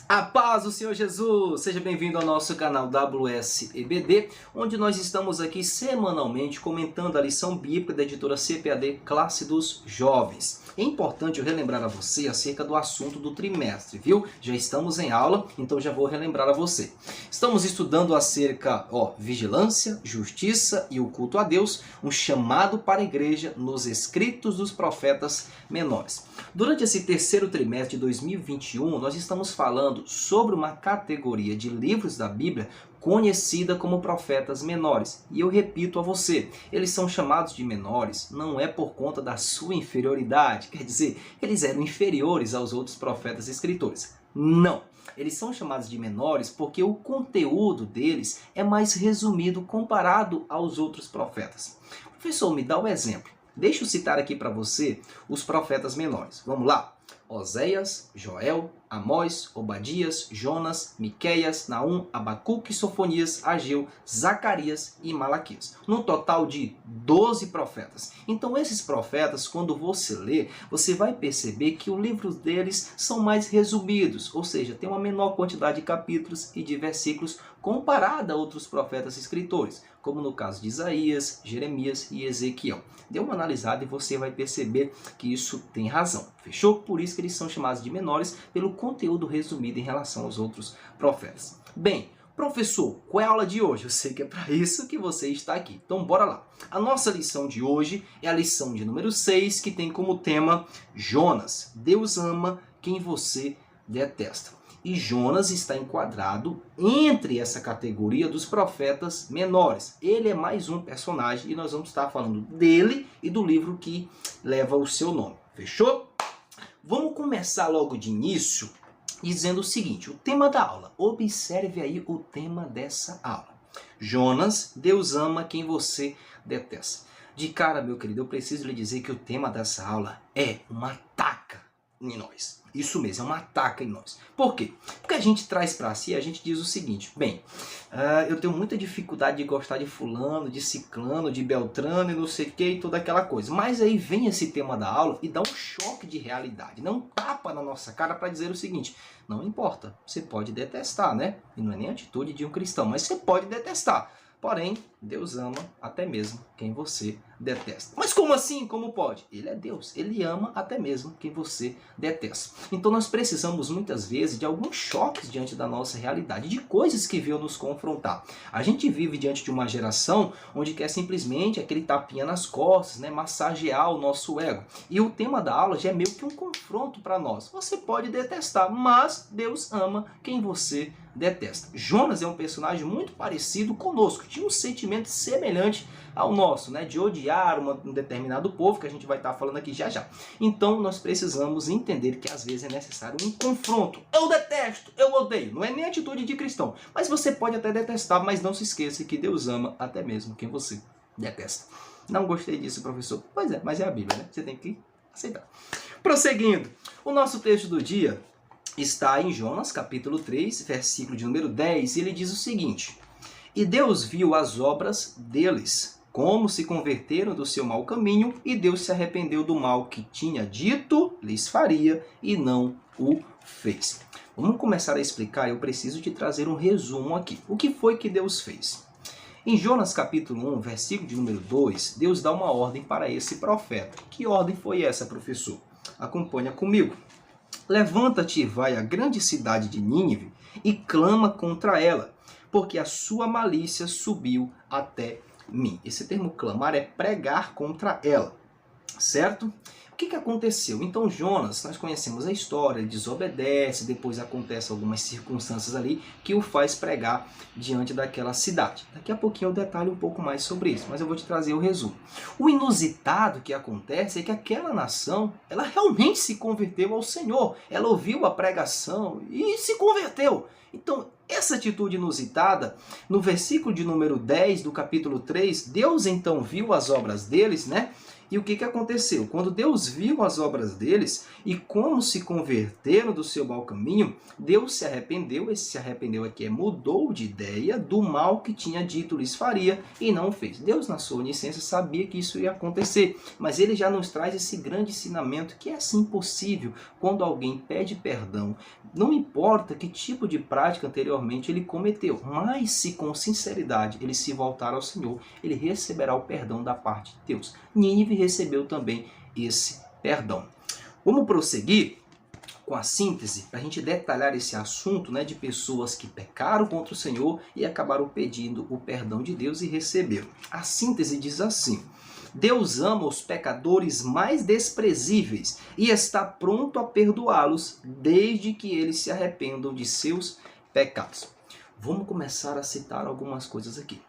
A paz do Senhor Jesus! Seja bem-vindo ao nosso canal WSEBD, onde nós estamos aqui semanalmente comentando a lição bíblica da editora CPAD Classe dos Jovens. É importante eu relembrar a você acerca do assunto do trimestre, viu? Já estamos em aula, então já vou relembrar a você. Estamos estudando acerca, vigilância, justiça e o culto a Deus, um chamado para a igreja nos escritos dos profetas menores. Durante esse terceiro trimestre de 2021, nós estamos falando sobre uma categoria de livros da Bíblia conhecida como profetas menores. E eu repito a você, eles são chamados de menores não é por conta da sua inferioridade, quer dizer, eles eram inferiores aos outros profetas e escritores. Não! Eles são chamados de menores porque o conteúdo deles é mais resumido comparado aos outros profetas. Professor, me dá um exemplo. Deixa eu citar aqui para você os profetas menores. Vamos lá? Oséias, Joel, Amós, Obadias, Jonas, Miqueias, Naum, Abacuque, Sofonias, Ageu, Zacarias e Malaquias. No total de 12 profetas. Então esses profetas, quando você lê, você vai perceber que os livros deles são mais resumidos, ou seja, tem uma menor quantidade de capítulos e de versículos comparada a outros profetas e escritores, como no caso de Isaías, Jeremias e Ezequiel. Dê uma analisada e você vai perceber que isso tem razão. Fechou? Por isso que eles são chamados de menores, pelo conteúdo resumido em relação aos outros profetas. Bem, professor, qual é a aula de hoje? Eu sei que é para isso que você está aqui. Então bora lá. A nossa lição de hoje é a lição de número 6, que tem como tema Jonas. Deus ama quem você detesta. E Jonas está enquadrado entre essa categoria dos profetas menores. Ele é mais um personagem e nós vamos estar falando dele e do livro que leva o seu nome. Fechou? Vamos começar logo de início dizendo o seguinte, o tema da aula. Observe aí o tema dessa aula. Jonas, Deus ama quem você detesta. De cara, meu querido, eu preciso lhe dizer que o tema dessa aula é uma taca em nós. Isso mesmo, é uma ataca em nós. Por quê? Porque a gente traz para si, a gente diz o seguinte, bem, eu tenho muita dificuldade de gostar de fulano, de ciclano, de beltrano e não sei o que e toda aquela coisa. Mas aí vem esse tema da aula e dá um choque de realidade, dá um tapa na nossa cara para dizer o seguinte, não importa, você pode detestar, né? E não é nem a atitude de um cristão, mas você pode detestar. Porém, Deus ama até mesmo quem você detesta. Mas como assim? Como pode? Ele é Deus. Ele ama até mesmo quem você detesta. Então nós precisamos muitas vezes de alguns choques diante da nossa realidade, de coisas que veio nos confrontar. A gente vive diante de uma geração onde quer simplesmente aquele tapinha nas costas, né, massagear o nosso ego. E o tema da aula já é meio que um confronto para nós. Você pode detestar, mas Deus ama quem você detesta. Jonas é um personagem muito parecido conosco, tinha um sentimento semelhante ao nosso, né, de odiar um determinado povo, que a gente vai estar falando aqui já já. Então nós precisamos entender que às vezes é necessário um confronto. Eu detesto, eu odeio, não é nem atitude de cristão, mas você pode até detestar, mas não se esqueça que Deus ama até mesmo quem você detesta. Não gostei disso, professor. Pois é, mas é a Bíblia, né? Você tem que aceitar. Prosseguindo, o nosso texto do dia está em Jonas, capítulo 3, versículo de número 10, e ele diz o seguinte, e Deus viu as obras deles, como se converteram do seu mau caminho, e Deus se arrependeu do mal que tinha dito lhes faria, e não o fez. Vamos começar a explicar, eu preciso te trazer um resumo aqui. O que foi que Deus fez? Em Jonas capítulo 1, versículo de número 2, Deus dá uma ordem para esse profeta. Que ordem foi essa, professor? Acompanha comigo. Levanta-te e vai à grande cidade de Nínive e clama contra ela, porque a sua malícia subiu até mim. Esse termo clamar é pregar contra ela, certo? O que aconteceu? Então Jonas, nós conhecemos a história, ele desobedece, depois acontecem algumas circunstâncias ali que o faz pregar diante daquela cidade. Daqui a pouquinho eu detalho um pouco mais sobre isso, mas eu vou te trazer o resumo. O inusitado que acontece é que aquela nação, ela realmente se converteu ao Senhor. Ela ouviu a pregação e se converteu. Então, essa atitude inusitada, no versículo de número 10 do capítulo 3, Deus então viu as obras deles, né? E o que aconteceu? Quando Deus viu as obras deles e como se converteram do seu mau caminho, Deus se arrependeu. Esse se arrependeu aqui mudou de ideia do mal que tinha dito lhes faria e não fez. Deus, na sua onisciência, sabia que isso ia acontecer, mas ele já nos traz esse grande ensinamento que é assim possível quando alguém pede perdão. Não importa que tipo de prática anteriormente ele cometeu, mas se com sinceridade ele se voltar ao Senhor, ele receberá o perdão da parte de Deus. Nínive recebeu também esse perdão. Vamos prosseguir com a síntese, para a gente detalhar esse assunto, de pessoas que pecaram contra o Senhor e acabaram pedindo o perdão de Deus e receberam. A síntese diz assim: Deus ama os pecadores mais desprezíveis e está pronto a perdoá-los desde que eles se arrependam de seus pecados. Vamos começar a citar algumas coisas aqui.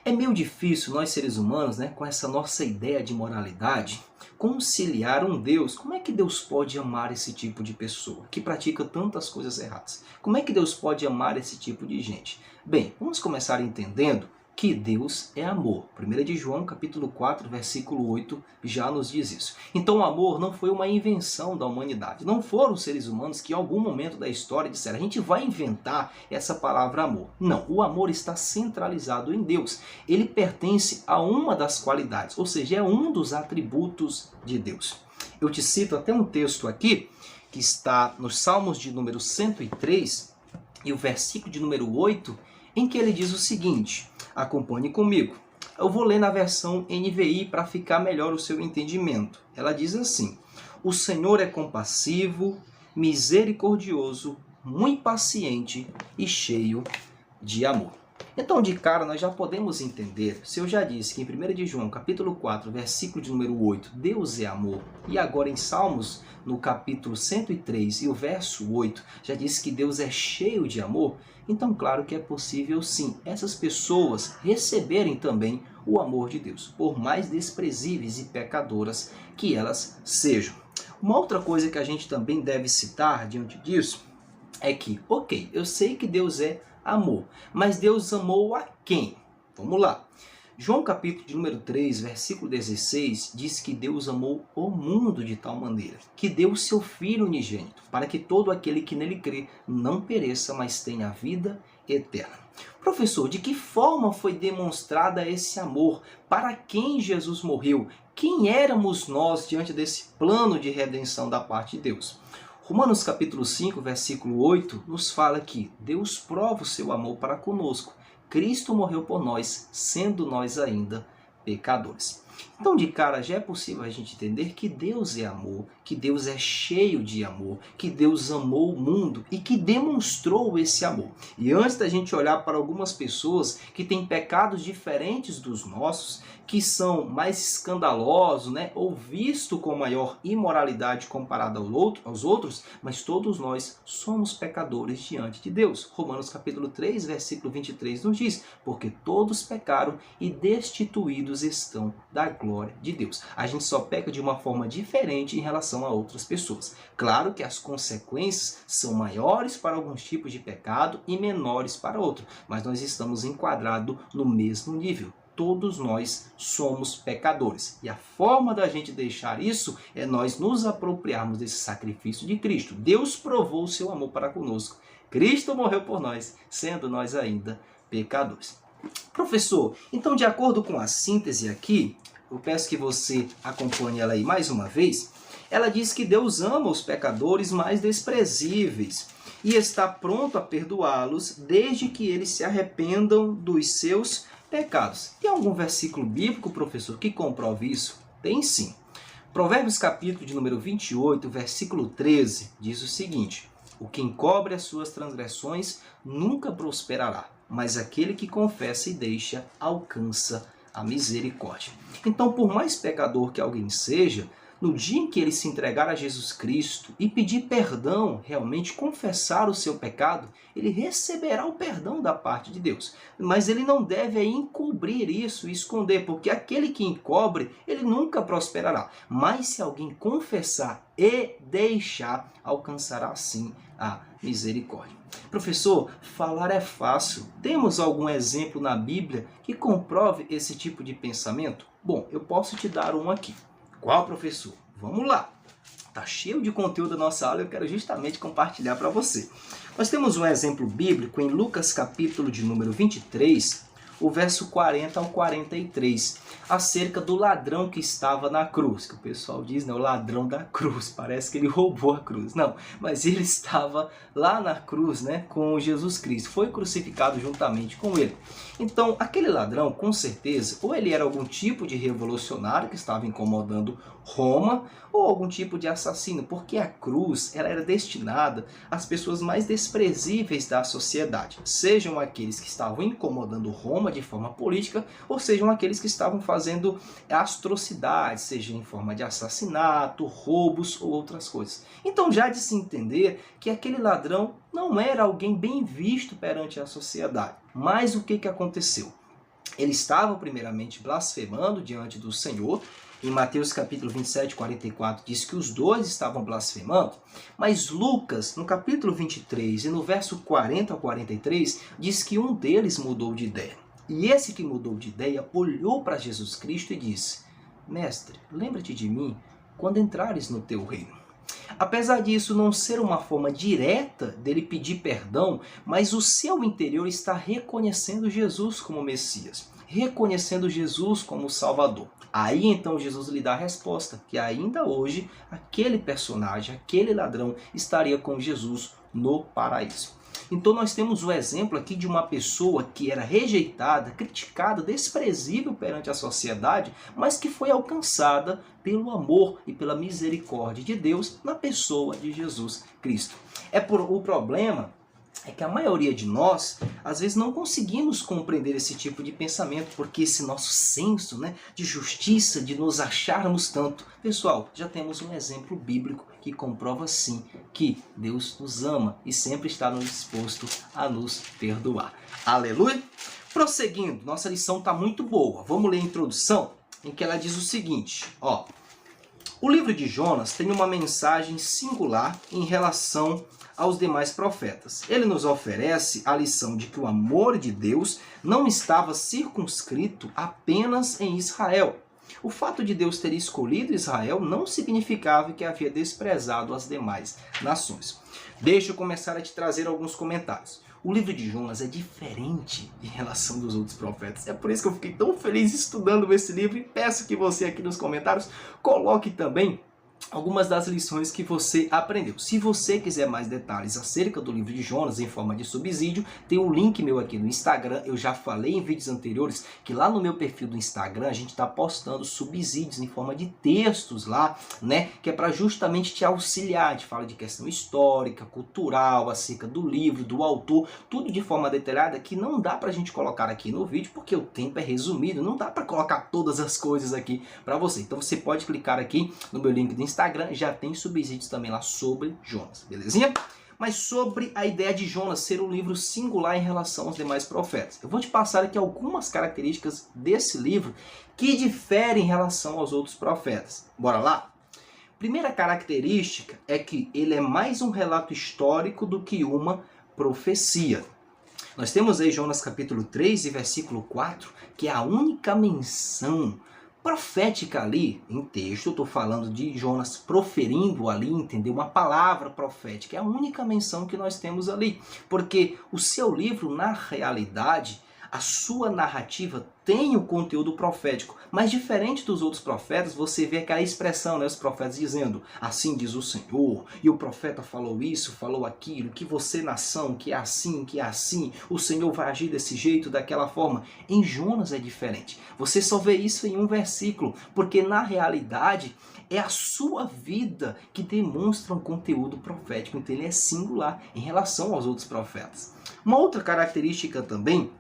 É meio difícil nós seres humanos, com essa nossa ideia de moralidade, conciliar um Deus. Como é que Deus pode amar esse tipo de pessoa que pratica tantas coisas erradas? Como é que Deus pode amar esse tipo de gente? Bem, vamos começar entendendo que Deus é amor. 1 de João, capítulo 4, versículo 8, já nos diz isso. Então o amor não foi uma invenção da humanidade. Não foram os seres humanos que em algum momento da história disseram: a gente vai inventar essa palavra amor. Não, o amor está centralizado em Deus. Ele pertence a uma das qualidades, ou seja, é um dos atributos de Deus. Eu te cito até um texto aqui, que está nos Salmos de número 103, e o versículo de número 8, em que ele diz o seguinte, acompanhe comigo. Eu vou ler na versão NVI para ficar melhor o seu entendimento. Ela diz assim: o Senhor é compassivo, misericordioso, muito paciente e cheio de amor. Então, de cara, nós já podemos entender, se eu já disse que em 1 de João, capítulo 4, versículo de número 8, Deus é amor, e agora em Salmos, no capítulo 103 e o verso 8, já disse que Deus é cheio de amor, então claro que é possível sim essas pessoas receberem também o amor de Deus, por mais desprezíveis e pecadoras que elas sejam. Uma outra coisa que a gente também deve citar diante disso é que, ok, eu sei que Deus é amor, mas Deus amou a quem? Vamos lá. João capítulo de número 3, versículo 16, diz que Deus amou o mundo de tal maneira, que deu o seu Filho unigênito, para que todo aquele que nele crê não pereça, mas tenha a vida eterna. Professor, de que forma foi demonstrada esse amor? Para quem Jesus morreu? Quem éramos nós diante desse plano de redenção da parte de Deus? Romanos capítulo 5, versículo 8, nos fala que Deus prova o seu amor para conosco. Cristo morreu por nós, sendo nós ainda pecadores. Então, de cara, já é possível a gente entender que Deus é amor, que Deus é cheio de amor, que Deus amou o mundo e que demonstrou esse amor. E antes da gente olhar para algumas pessoas que têm pecados diferentes dos nossos, que são mais escandalosos, ou visto com maior imoralidade comparado aos outros, mas todos nós somos pecadores diante de Deus. Romanos capítulo 3, versículo 23 nos diz: porque todos pecaram e destituídos estão da glória de Deus. A gente só peca de uma forma diferente em relação a outras pessoas. Claro que as consequências são maiores para alguns tipos de pecado e menores para outros, mas nós estamos enquadrados no mesmo nível. Todos nós somos pecadores. E a forma da gente deixar isso é nós nos apropriarmos desse sacrifício de Cristo. Deus provou o seu amor para conosco. Cristo morreu por nós, sendo nós ainda pecadores. Professor, então de acordo com a síntese aqui, eu peço que você acompanhe ela aí mais uma vez. Ela diz que Deus ama os pecadores mais desprezíveis e está pronto a perdoá-los desde que eles se arrependam dos seus pecados. Tem algum versículo bíblico, professor, que comprove isso? Tem sim. Provérbios capítulo de número 28, versículo 13, diz o seguinte: o que encobre as suas transgressões nunca prosperará, mas aquele que confessa e deixa alcança a misericórdia. Então, por mais pecador que alguém seja, no dia em que ele se entregar a Jesus Cristo e pedir perdão, realmente confessar o seu pecado, ele receberá o perdão da parte de Deus. Mas ele não deve encobrir isso e esconder, porque aquele que encobre, ele nunca prosperará. Mas se alguém confessar e deixar, alcançará sim a misericórdia. Professor, falar é fácil. Temos algum exemplo na Bíblia que comprove esse tipo de pensamento? Bom, eu posso te dar um aqui. Qual, professor? Vamos lá. Tá cheio de conteúdo da nossa aula, eu quero justamente compartilhar para você. Nós temos um exemplo bíblico em Lucas capítulo de número 23, o verso 40 ao 43, acerca do ladrão que estava na cruz, que o pessoal diz, né, o ladrão da cruz, parece que ele roubou a cruz. Não, mas ele estava lá na cruz, né, com Jesus Cristo, foi crucificado juntamente com ele. Então, aquele ladrão, com certeza, ou ele era algum tipo de revolucionário que estava incomodando Roma, ou algum tipo de assassino, porque a cruz ela era destinada às pessoas mais desprezíveis da sociedade, sejam aqueles que estavam incomodando Roma de forma política, ou sejam aqueles que estavam fazendo atrocidades, seja em forma de assassinato, roubos ou outras coisas. Então já de se entender que aquele ladrão não era alguém bem visto perante a sociedade. Mas o que aconteceu? Ele estava primeiramente blasfemando diante do Senhor. Em Mateus capítulo 27, 44, diz que os dois estavam blasfemando, mas Lucas, no capítulo 23 e no verso 40 ao 43, diz que um deles mudou de ideia. E esse que mudou de ideia olhou para Jesus Cristo e disse: Mestre, lembra-te de mim quando entrares no teu reino. Apesar disso não ser uma forma direta dele pedir perdão, mas o seu interior está reconhecendo Jesus como Messias, reconhecendo Jesus como Salvador. Aí então Jesus lhe dá a resposta, que ainda hoje aquele personagem, aquele ladrão, estaria com Jesus no paraíso. Então nós temos o exemplo aqui de uma pessoa que era rejeitada, criticada, desprezível perante a sociedade, mas que foi alcançada pelo amor e pela misericórdia de Deus na pessoa de Jesus Cristo. O problema é que a maioria de nós, às vezes, não conseguimos compreender esse tipo de pensamento, porque esse nosso senso, né, de justiça, de nos acharmos tanto. Pessoal, já temos um exemplo bíblico que comprova sim que Deus nos ama e sempre está disposto a nos perdoar. Aleluia! Prosseguindo, nossa lição está muito boa. Vamos ler a introdução, em que ela diz o seguinte, ó. O livro de Jonas tem uma mensagem singular em relação aos demais profetas. Ele nos oferece a lição de que o amor de Deus não estava circunscrito apenas em Israel. O fato de Deus ter escolhido Israel não significava que havia desprezado as demais nações. Deixa eu começar a te trazer alguns comentários. O livro de Jonas é diferente em relação dos outros profetas. É por isso que eu fiquei tão feliz estudando esse livro e peço que você aqui nos comentários coloque também algumas das lições que você aprendeu. Se você quiser mais detalhes acerca do livro de Jonas em forma de subsídio, tem um link meu aqui no Instagram. Eu já falei em vídeos anteriores que lá no meu perfil do Instagram a gente está postando subsídios em forma de textos lá, né? Que é para justamente te auxiliar. A gente fala de questão histórica, cultural, acerca do livro, do autor, tudo de forma detalhada que não dá para a gente colocar aqui no vídeo porque o tempo é resumido, não dá para colocar todas as coisas aqui para você. Então você pode clicar aqui no meu link do Instagram, já tem subsídios também lá sobre Jonas, belezinha? Mas sobre a ideia de Jonas ser um livro singular em relação aos demais profetas. Eu vou te passar aqui algumas características desse livro que diferem em relação aos outros profetas. Bora lá? Primeira característica é que ele é mais um relato histórico do que uma profecia. Nós temos aí Jonas capítulo 3 e versículo 4, que é a única menção profética ali, em texto, eu estou falando de Jonas proferindo ali, entendeu? Uma palavra profética, é a única menção que nós temos ali. Porque o seu livro, na realidade, a sua narrativa tem o conteúdo profético, mas diferente dos outros profetas, você vê aquela expressão, né, os profetas dizendo, assim diz o Senhor, e o profeta falou isso, falou aquilo, que você nação, que é assim, o Senhor vai agir desse jeito, daquela forma. Em Jonas é diferente, você só vê isso em um versículo, porque na realidade é a sua vida que demonstra um conteúdo profético, então ele é singular em relação aos outros profetas. Uma outra característica também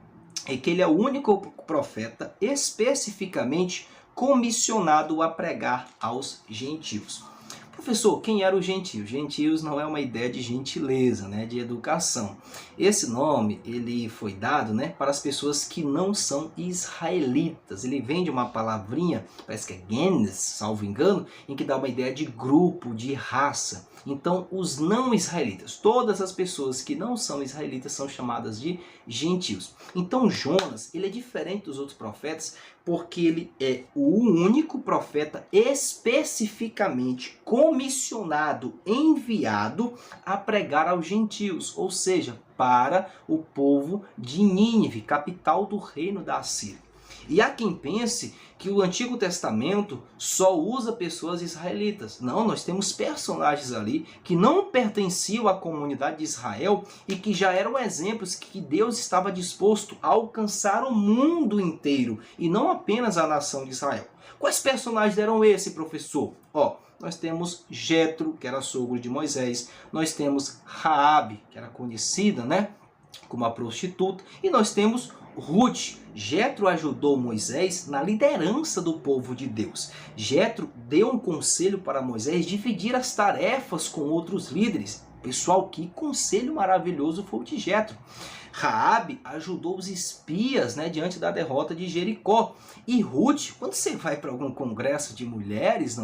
é que ele é o único profeta especificamente comissionado a pregar aos gentios. Professor, quem era o gentio? Gentios não é uma ideia de gentileza, né, de educação. Esse nome ele foi dado, né, para as pessoas que não são israelitas. Ele vem de uma palavrinha, parece que é genes, salvo engano, em que dá uma ideia de grupo, de raça. Então, os não israelitas, todas as pessoas que não são israelitas são chamadas de gentios. Então, Jonas, ele é diferente dos outros profetas porque ele é o único profeta especificamente comissionado, enviado a pregar aos gentios, ou seja, para o povo de Nínive, capital do reino da Assíria. E há quem pense que o Antigo Testamento só usa pessoas israelitas. Não, nós temos personagens ali que não pertenciam à comunidade de Israel e que já eram exemplos que Deus estava disposto a alcançar o mundo inteiro e não apenas a nação de Israel. Quais personagens eram esse, professor? Nós temos Jetro, que era sogro de Moisés. Nós temos Raabe, que era conhecida, como a prostituta. E nós temos Ruth. Jetro ajudou Moisés na liderança do povo de Deus. Jetro deu um conselho para Moisés dividir as tarefas com outros líderes. Pessoal, que conselho maravilhoso foi o de Jetro. Raabe ajudou os espias diante da derrota de Jericó. E Ruth, quando você vai para algum congresso de mulheres,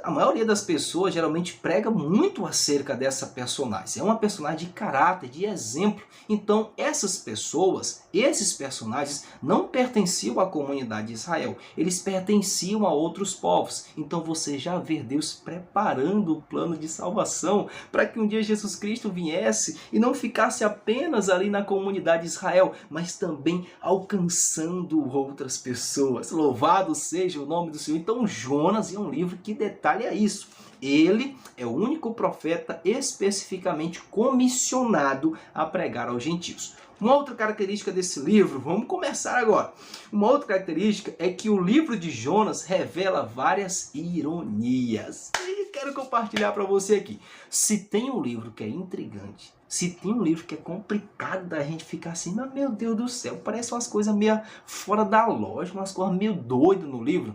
a maioria das pessoas geralmente prega muito acerca dessa personagem. É uma personagem de caráter, de exemplo. Então, essas pessoas, esses personagens, não pertenciam à comunidade de Israel. Eles pertenciam a outros povos. Então, você já vê Deus preparando o plano de salvação para que um dia Jesus Cristo viesse e não ficasse apenas ali na comunidade de Israel, mas também alcançando outras pessoas. Louvado seja o nome do Senhor. Então, Jonas é um livro que detalha isso. Ele é o único profeta especificamente comissionado a pregar aos gentios. Uma outra característica desse livro, vamos começar agora. Uma outra característica é que o livro de Jonas revela várias ironias. E quero compartilhar para você aqui. Se tem um livro que é intrigante, se tem um livro que é complicado da gente ficar assim, mas meu Deus do céu, parece umas coisas meio fora da lógica, umas coisas meio doidas no livro,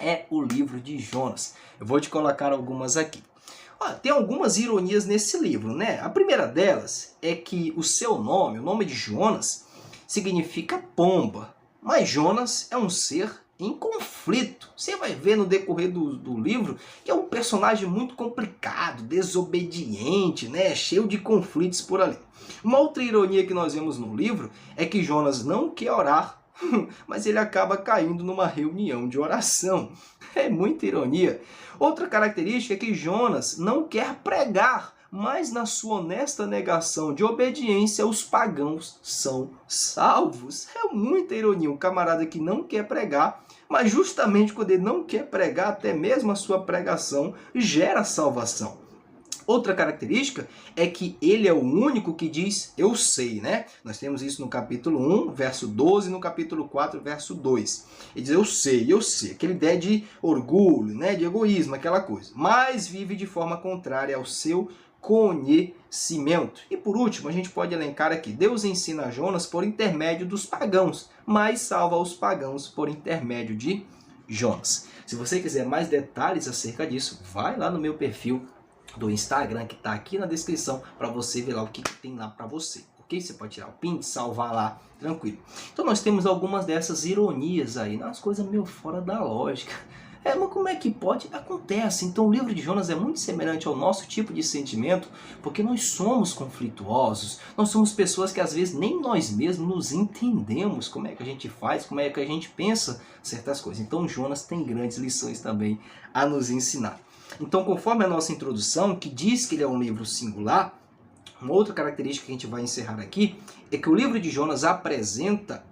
é o livro de Jonas. Eu vou te colocar algumas aqui. Tem algumas ironias nesse livro, A primeira delas é que o seu nome, o nome de Jonas, significa pomba. Mas Jonas é um ser em conflito. Você vai ver no decorrer do livro que é um personagem muito complicado, desobediente, cheio de conflitos por ali. Uma outra ironia que nós vemos no livro é que Jonas não quer orar, mas ele acaba caindo numa reunião de oração. É muita ironia. Outra característica é que Jonas não quer pregar, mas na sua honesta negação de obediência, os pagãos são salvos. É muita ironia. Um camarada que não quer pregar, mas justamente quando ele não quer pregar, até mesmo a sua pregação gera salvação. Outra característica é que ele é o único que diz, eu sei, Nós temos isso no capítulo 1, verso 12, e no capítulo 4, verso 2. Ele diz, eu sei. Aquela ideia de orgulho, de egoísmo, aquela coisa. Mas vive de forma contrária ao seu conhecimento. E por último, a gente pode elencar aqui, Deus ensina a Jonas por intermédio dos pagãos, mas salva os pagãos por intermédio de Jonas. Se você quiser mais detalhes acerca disso, vai lá no meu perfil do Instagram, que está aqui na descrição, para você ver lá o que tem lá para você. Ok? Você pode tirar o print, salvar lá, tranquilo. Então nós temos algumas dessas ironias aí, umas coisas meio fora da lógica. Mas como é que pode? Acontece. Então o livro de Jonas é muito semelhante ao nosso tipo de sentimento, porque nós somos conflituosos, nós somos pessoas que às vezes nem nós mesmos nos entendemos como é que a gente faz, como é que a gente pensa certas coisas. Então Jonas tem grandes lições também a nos ensinar. Então, conforme a nossa introdução, que diz que ele é um livro singular, uma outra característica que a gente vai encerrar aqui é que o livro de Jonas apresenta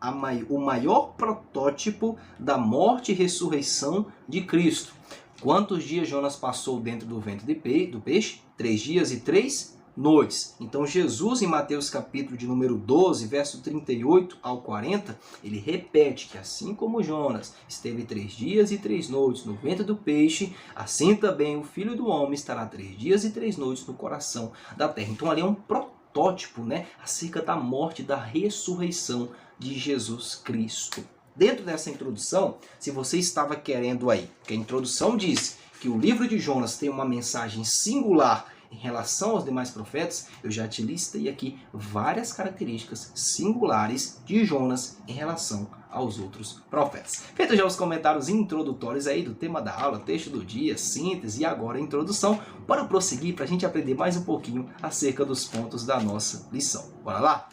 o maior protótipo da morte e ressurreição de Cristo. Quantos dias Jonas passou dentro do ventre do peixe? 3 dias e 3 noites. Então Jesus, em Mateus capítulo de número 12, verso 38 ao 40, ele repete que assim como Jonas esteve 3 dias e 3 noites no ventre do peixe, assim também o Filho do Homem estará 3 dias e 3 noites no coração da terra. Então ali é um protótipo, acerca da morte e da ressurreição de Jesus Cristo. Dentro dessa introdução, se você estava querendo aí, que a introdução diz que o livro de Jonas tem uma mensagem singular em relação aos demais profetas, eu já te listei aqui várias características singulares de Jonas em relação aos outros profetas. Feito já os comentários introdutórios aí do tema da aula, texto do dia, síntese e agora a introdução, bora prosseguir para a gente aprender mais um pouquinho acerca dos pontos da nossa lição. Bora lá?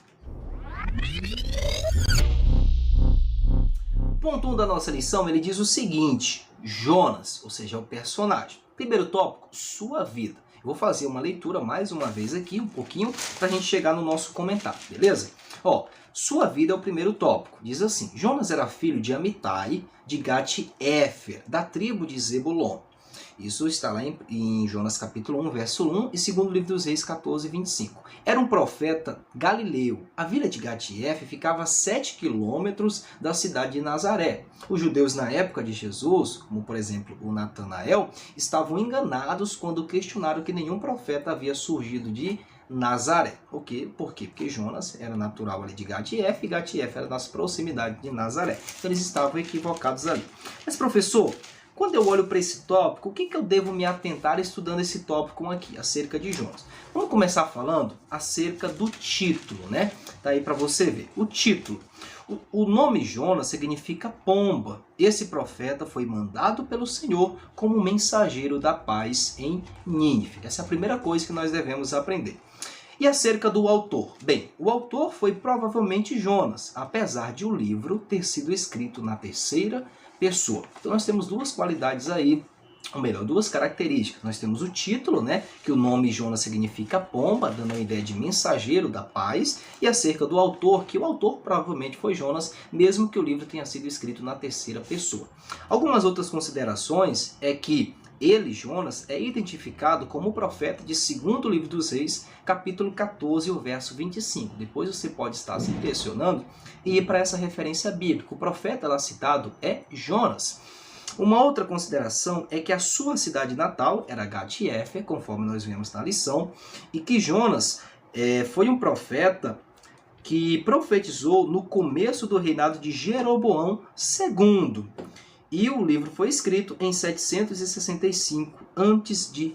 Ponto 1 da nossa lição, ele diz o seguinte: Jonas, ou seja, o personagem. Primeiro tópico, sua vida. Eu vou fazer uma leitura mais uma vez aqui, um pouquinho, para a gente chegar no nosso comentário, beleza? Ó, sua vida é o primeiro tópico. Diz assim: Jonas era filho de Amitai, de Gat-Éfer, da tribo de Zebulon. Isso está lá em Jonas capítulo 1, verso 1 e segundo livro dos Reis 14, 25. Era um profeta galileu. A vila de Gat-Éfer ficava a 7 quilômetros da cidade de Nazaré. Os judeus na época de Jesus, como por exemplo o Natanael, estavam enganados quando questionaram que nenhum profeta havia surgido de Nazaré. Por quê? Porque Jonas era natural ali de Gat-Éfer e Gat-Éfer era das proximidades de Nazaré. Então eles estavam equivocados ali. Mas professor, quando eu olho para esse tópico, o que eu devo me atentar estudando esse tópico aqui, acerca de Jonas? Vamos começar falando acerca do título, né? Tá aí para você ver. O título. O nome Jonas significa pomba. Esse profeta foi mandado pelo Senhor como mensageiro da paz em Nínive. Essa é a primeira coisa que nós devemos aprender. E acerca do autor? Bem, o autor foi provavelmente Jonas, apesar de o livro ter sido escrito na terceira pessoa. Então nós temos duas qualidades aí, ou melhor, duas características. Nós temos o título, né, que o nome Jonas significa pomba, dando a ideia de mensageiro da paz, e acerca do autor, que o autor provavelmente foi Jonas, mesmo que o livro tenha sido escrito na terceira pessoa. Algumas outras considerações é que ele, Jonas, é identificado como o profeta de 2º livro dos Reis, capítulo 14, o verso 25. Depois você pode estar se impressionando e ir para essa referência bíblica. O profeta lá citado é Jonas. Uma outra consideração é que a sua cidade natal era Gat-Éfer, conforme nós vemos na lição, e que Jonas foi um profeta que profetizou no começo do reinado de Jeroboão II. E o livro foi escrito em 765 a.C.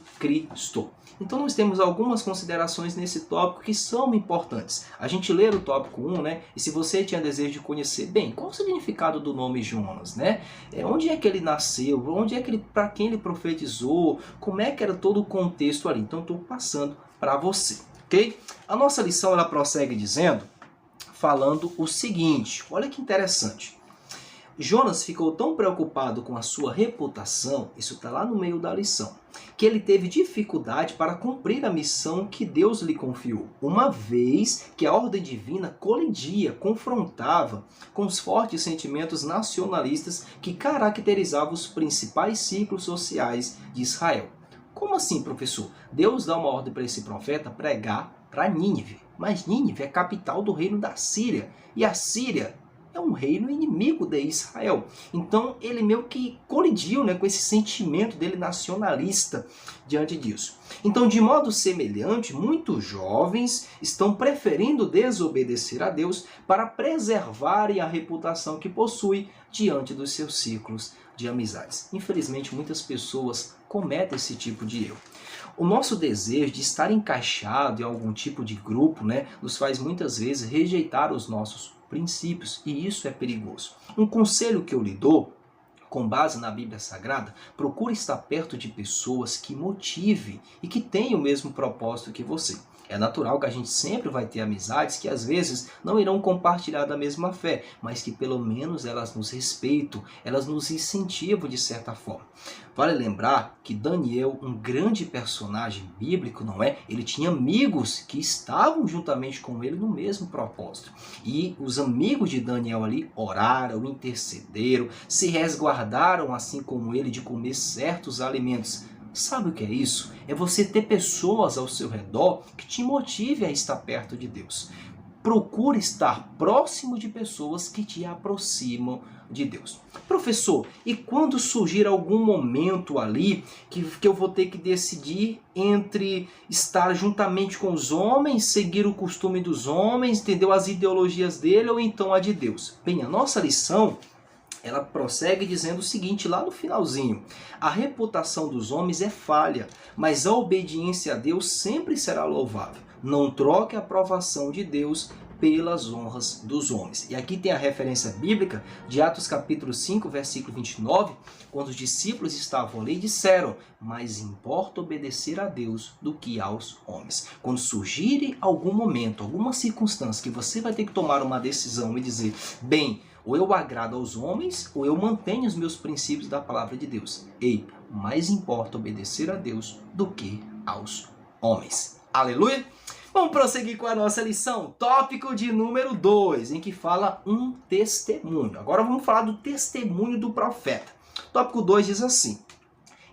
Então nós temos algumas considerações nesse tópico que são importantes. A gente lê o tópico 1, né? E se você tinha desejo de conhecer, bem, qual o significado do nome Jonas, né? Onde é que ele nasceu? Onde é que ele, para quem ele profetizou? Como é que era todo o contexto ali? Então estou passando para você, ok? A nossa lição ela prossegue dizendo, falando o seguinte, olha que interessante. Jonas ficou tão preocupado com a sua reputação, isso está lá no meio da lição, que ele teve dificuldade para cumprir a missão que Deus lhe confiou, uma vez que a ordem divina colidia, confrontava com os fortes sentimentos nacionalistas que caracterizavam os principais ciclos sociais de Israel. Como assim, professor? Deus dá uma ordem para esse profeta pregar para Nínive, mas Nínive é a capital do reino da Síria, e a Síria é um reino inimigo de Israel. Então ele meio que colidiu, né, com esse sentimento dele nacionalista diante disso. Então, de modo semelhante, muitos jovens estão preferindo desobedecer a Deus para preservarem a reputação que possui diante dos seus ciclos de amizades. Infelizmente, muitas pessoas cometem esse tipo de erro. O nosso desejo de estar encaixado em algum tipo de grupo, né, nos faz muitas vezes rejeitar os nossos princípios, e isso é perigoso. Um conselho que eu lhe dou, com base na Bíblia Sagrada, procure estar perto de pessoas que motivem e que tenham o mesmo propósito que você. É natural que a gente sempre vai ter amizades que às vezes não irão compartilhar da mesma fé, mas que pelo menos elas nos respeitam, elas nos incentivam de certa forma. Vale lembrar que Daniel, um grande personagem bíblico, não é? Ele tinha amigos que estavam juntamente com ele no mesmo propósito. E os amigos de Daniel ali oraram, intercederam, se resguardaram assim como ele de comer certos alimentos. Sabe o que é isso? É você ter pessoas ao seu redor que te motive a estar perto de Deus. Procure estar próximo de pessoas que te aproximam de Deus. Professor, e quando surgir algum momento ali que eu vou ter que decidir entre estar juntamente com os homens, seguir o costume dos homens, entendeu? As ideologias dele ou então a de Deus? Bem, a nossa lição ela prossegue dizendo o seguinte lá no finalzinho: a reputação dos homens é falha, mas a obediência a Deus sempre será louvável. Não troque a aprovação de Deus pelas honras dos homens. E aqui tem a referência bíblica de Atos capítulo 5, versículo 29, quando os discípulos estavam ali e disseram: mais importa obedecer a Deus do que aos homens. Quando surgir algum momento, alguma circunstância que você vai ter que tomar uma decisão e dizer: bem, Ou eu agrado aos homens, ou eu mantenho os meus princípios da palavra de Deus. Ei, mais importa obedecer a Deus do que aos homens. Aleluia! Vamos prosseguir com a nossa lição. Tópico de número 2, em que fala um testemunho. Agora vamos falar do testemunho do profeta. Tópico 2 diz assim: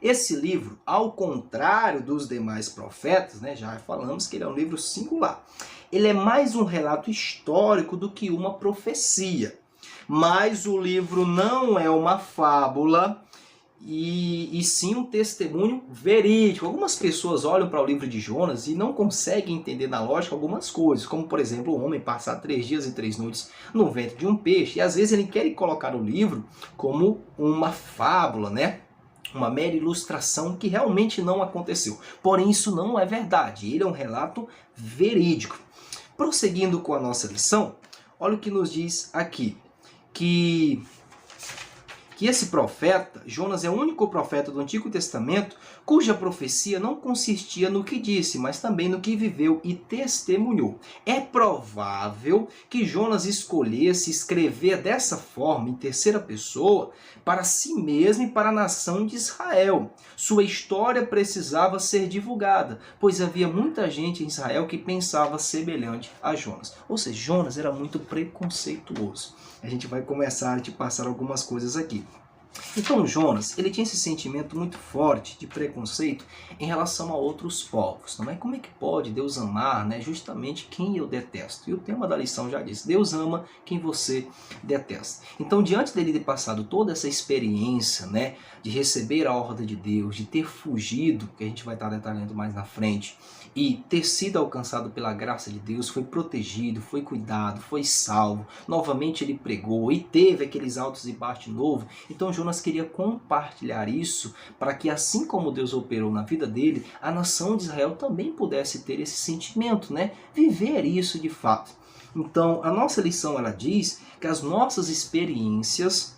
esse livro, ao contrário dos demais profetas, já falamos que ele é um livro singular. Ele é mais um relato histórico do que uma profecia. Mas o livro não é uma fábula, e sim um testemunho verídico. Algumas pessoas olham para o livro de Jonas e não conseguem entender na lógica algumas coisas, como por exemplo o homem passar 3 dias e 3 noites no ventre de um peixe, e às vezes ele quer colocar o livro como uma fábula, uma mera ilustração que realmente não aconteceu. Porém, isso não é verdade, ele é um relato verídico. Prosseguindo com a nossa lição, olha o que nos diz aqui, que esse profeta, Jonas, é o único profeta do Antigo Testamento cuja profecia não consistia no que disse, mas também no que viveu e testemunhou. É provável que Jonas escolhesse escrever dessa forma, em terceira pessoa, para si mesmo e para a nação de Israel. Sua história precisava ser divulgada, pois havia muita gente em Israel que pensava semelhante a Jonas. Ou seja, Jonas era muito preconceituoso. A gente vai começar a te passar algumas coisas aqui. Então Jonas, ele tinha esse sentimento muito forte de preconceito em relação a outros povos. Não é? Como é que pode Deus amar, justamente quem eu detesto? E o tema da lição já diz, Deus ama quem você detesta. Então, diante dele ter passado toda essa experiência, de receber a ordem de Deus, de ter fugido, que a gente vai estar detalhando mais na frente, e ter sido alcançado pela graça de Deus, foi protegido, foi cuidado, foi salvo. Novamente ele pregou e teve aqueles altos e baixos de novo. Então Jonas queria compartilhar isso para que, assim como Deus operou na vida dele, a nação de Israel também pudesse ter esse sentimento, viver isso de fato. Então a nossa lição, ela diz que as nossas experiências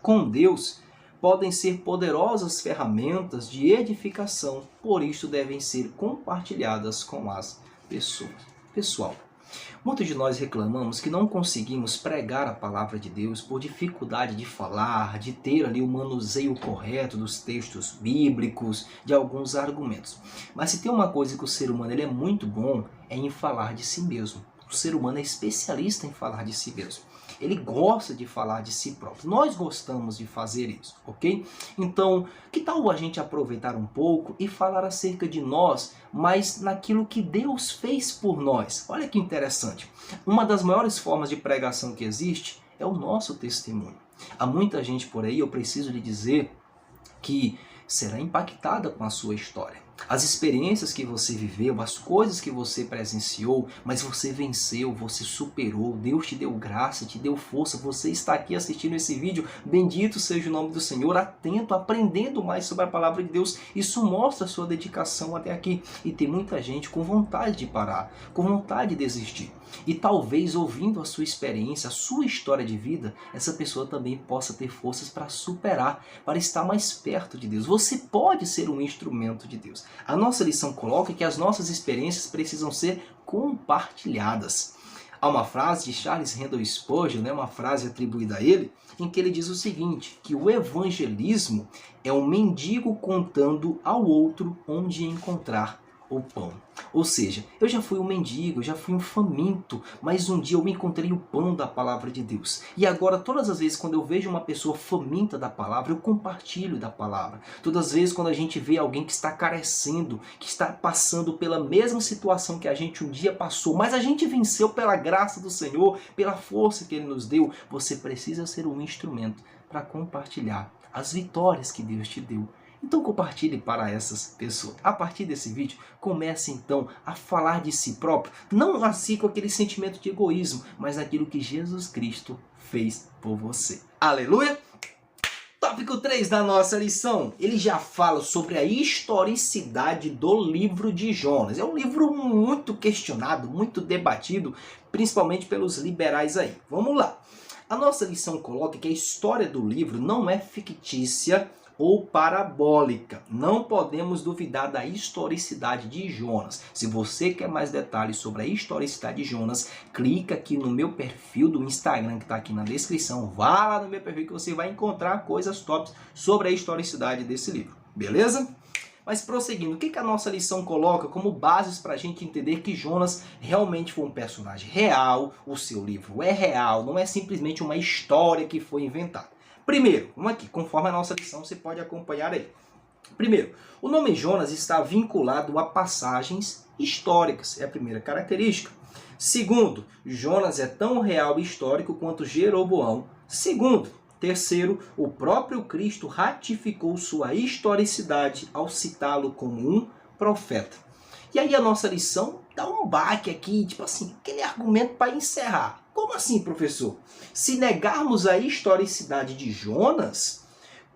com Deus podem ser poderosas ferramentas de edificação, por isso devem ser compartilhadas com as pessoas. Pessoal, muitos de nós reclamamos que não conseguimos pregar a palavra de Deus por dificuldade de falar, de ter ali o manuseio correto dos textos bíblicos, de alguns argumentos. Mas se tem uma coisa que o ser humano ele é muito bom, é em falar de si mesmo. O ser humano é especialista em falar de si mesmo. Ele gosta de falar de si próprio. Nós gostamos de fazer isso, ok? Então, que tal a gente aproveitar um pouco e falar acerca de nós, mas naquilo que Deus fez por nós? Olha que interessante. Uma das maiores formas de pregação que existe é o nosso testemunho. Há muita gente por aí, eu preciso lhe dizer, que será impactada com a sua história. As experiências que você viveu, as coisas que você presenciou, mas você venceu, você superou, Deus te deu graça, te deu força, você está aqui assistindo esse vídeo, bendito seja o nome do Senhor, atento, aprendendo mais sobre a palavra de Deus, isso mostra a sua dedicação até aqui. E tem muita gente com vontade de parar, com vontade de desistir. E talvez ouvindo a sua experiência, a sua história de vida, essa pessoa também possa ter forças para superar, para estar mais perto de Deus. Você pode ser um instrumento de Deus. A nossa lição coloca que as nossas experiências precisam ser compartilhadas. Há uma frase de Charles Haddon Spurgeon, uma frase atribuída a ele, em que ele diz o seguinte, que o evangelismo é um mendigo contando ao outro onde encontrar o pão. Ou seja, eu já fui um mendigo, eu já fui um faminto, mas um dia eu me encontrei o pão da palavra de Deus. E agora, todas as vezes quando eu vejo uma pessoa faminta da palavra, eu compartilho da palavra. Todas as vezes quando a gente vê alguém que está carecendo, que está passando pela mesma situação que a gente um dia passou, mas a gente venceu pela graça do Senhor, pela força que Ele nos deu, você precisa ser um instrumento para compartilhar as vitórias que Deus te deu. Então compartilhe para essas pessoas. A partir desse vídeo, comece então a falar de si próprio, não assim com aquele sentimento de egoísmo, mas naquilo que Jesus Cristo fez por você. Aleluia! Tópico 3 da nossa lição, ele já fala sobre a historicidade do livro de Jonas. É um livro muito questionado, muito debatido, principalmente pelos liberais aí. Vamos lá! A nossa lição coloca que a história do livro não é fictícia, ou parabólica. Não podemos duvidar da historicidade de Jonas. Se você quer mais detalhes sobre a historicidade de Jonas, clica aqui no meu perfil do Instagram que está aqui na descrição. Vá lá no meu perfil que você vai encontrar coisas tops sobre a historicidade desse livro. Beleza? Mas prosseguindo, o que a nossa lição coloca como bases para a gente entender que Jonas realmente foi um personagem real, o seu livro é real, não é simplesmente uma história que foi inventada. Primeiro, vamos aqui, conforme a nossa lição, você pode acompanhar aí. Primeiro, o nome Jonas está vinculado a passagens históricas, é a primeira característica. Segundo, Jonas é tão real e histórico quanto Jeroboão. Terceiro, o próprio Cristo ratificou sua historicidade ao citá-lo como um profeta. E aí a nossa lição dá um baque aqui, tipo assim, aquele argumento para encerrar. Como assim, professor? Se negarmos a historicidade de Jonas,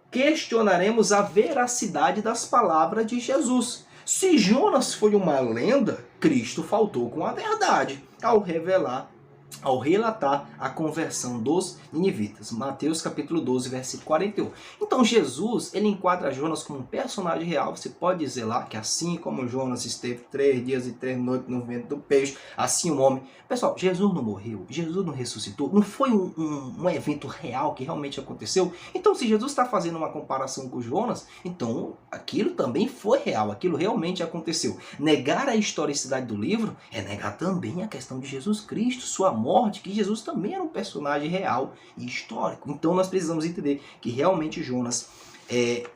questionaremos a veracidade das palavras de Jesus. Se Jonas foi uma lenda, Cristo faltou com a verdade ao relatar a conversão dos ninivitas. Mateus capítulo 12, versículo 41. Então Jesus, ele enquadra Jonas como um personagem real. Você pode dizer lá que assim como Jonas esteve 3 dias e 3 noites no ventre do peixe, assim o homem... Pessoal, Jesus não morreu, Jesus não ressuscitou, não foi um evento real que realmente aconteceu. Então se Jesus está fazendo uma comparação com Jonas, então aquilo também foi real, aquilo realmente aconteceu. Negar a historicidade do livro é negar também a questão de Jesus Cristo, sua morte, que Jesus também era um personagem real e histórico. Então nós precisamos entender que realmente Jonas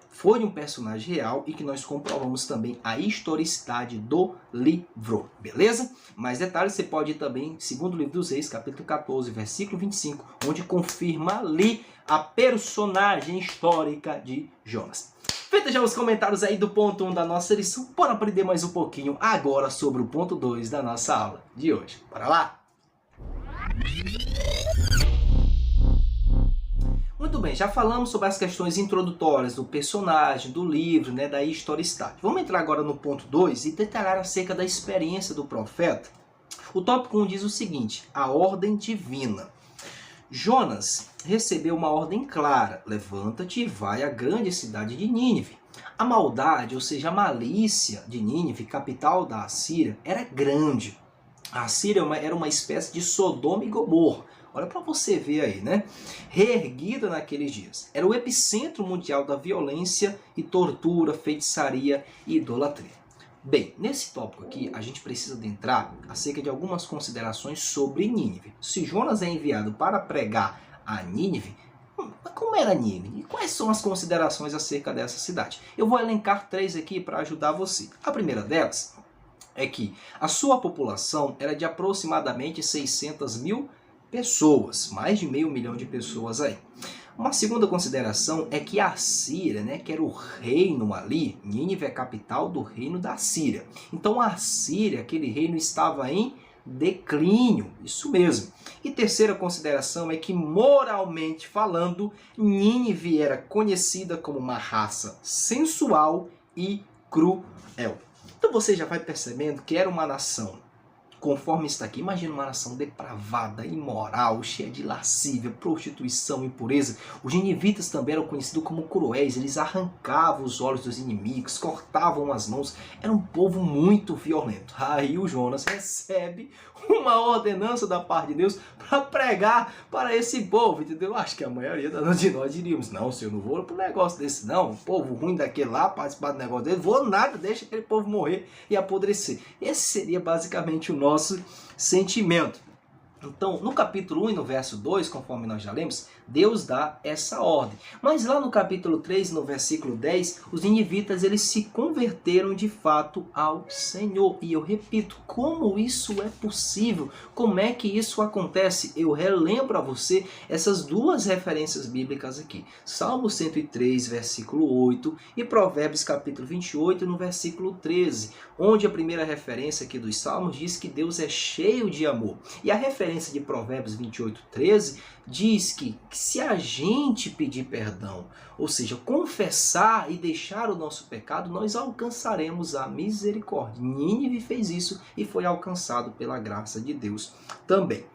foi um personagem real e que nós comprovamos também a historicidade do livro, beleza? Mais detalhes você pode ir também, segundo livro dos Reis, capítulo 14, versículo 25, onde confirma ali a personagem histórica de Jonas. Feita já os comentários aí do ponto 1 da nossa lição, bora aprender mais um pouquinho agora sobre o ponto 2 da nossa aula de hoje. Bora lá? Muito bem, já falamos sobre as questões introdutórias do personagem, do livro, da historicidade. Vamos entrar agora no ponto 2 e detalhar acerca da experiência do profeta. O tópico 1 diz o seguinte: a ordem divina. Jonas recebeu uma ordem clara: levanta-te e vai à grande cidade de Nínive. A maldade, ou seja, a malícia de Nínive, capital da Assíria, era grande. A Assíria era uma espécie de Sodoma e Gomorra. Olha para você ver aí, né? Reerguida naqueles dias. Era o epicentro mundial da violência e tortura, feitiçaria e idolatria. Bem, nesse tópico aqui, a gente precisa adentrar acerca de algumas considerações sobre Nínive. Se Jonas é enviado para pregar a Nínive, como era Nínive? E quais são as considerações acerca dessa cidade? Eu vou elencar 3 aqui para ajudar você. A primeira delas é que a sua população era de aproximadamente 600 mil pessoas, mais de 500 mil de pessoas aí. Uma segunda consideração é que a Síria, que era o reino ali, Nínive é a capital do reino da Síria. Então a Síria, aquele reino, estava em declínio, isso mesmo. E terceira consideração é que, moralmente falando, Nínive era conhecida como uma raça sensual e cruel. Então você já vai percebendo que era uma nação, conforme está aqui, imagina uma nação depravada, imoral, cheia de lascívia, prostituição, impureza. Os ninivitas também eram conhecidos como cruéis, eles arrancavam os olhos dos inimigos, cortavam as mãos, era um povo muito violento. Aí o Jonas recebe uma ordenança da parte de Deus para pregar para esse povo, entendeu? Acho que a maioria de nós diríamos: não, senhor, não vou para um negócio desse não, o povo ruim daquele lá, participar do negócio dele, vou nada, deixa aquele povo morrer e apodrecer. Esse seria basicamente o nosso sentimento. Então, no capítulo 1 e no verso 2, conforme nós já lemos, Deus dá essa ordem. Mas lá no capítulo 3, no versículo 10, os ninivitas eles se converteram de fato ao Senhor. E eu repito, como isso é possível? Como é que isso acontece? Eu relembro a você essas 2 referências bíblicas aqui. Salmo 103, versículo 8 e Provérbios capítulo 28, no versículo 13, onde a primeira referência aqui dos Salmos diz que Deus é cheio de amor. E a referência de Provérbios 28, 13 diz que se a gente pedir perdão, ou seja, confessar e deixar o nosso pecado, nós alcançaremos a misericórdia. Nínive fez isso e foi alcançado pela graça de Deus também.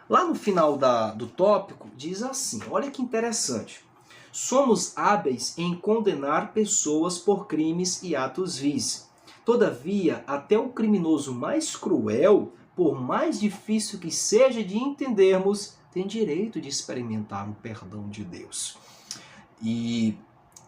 Lá no final do tópico diz assim, olha que interessante: Somos hábeis em condenar pessoas por crimes e atos vis. Todavia, até o criminoso mais cruel, por mais difícil que seja de entendermos, tem direito de experimentar o perdão de Deus. E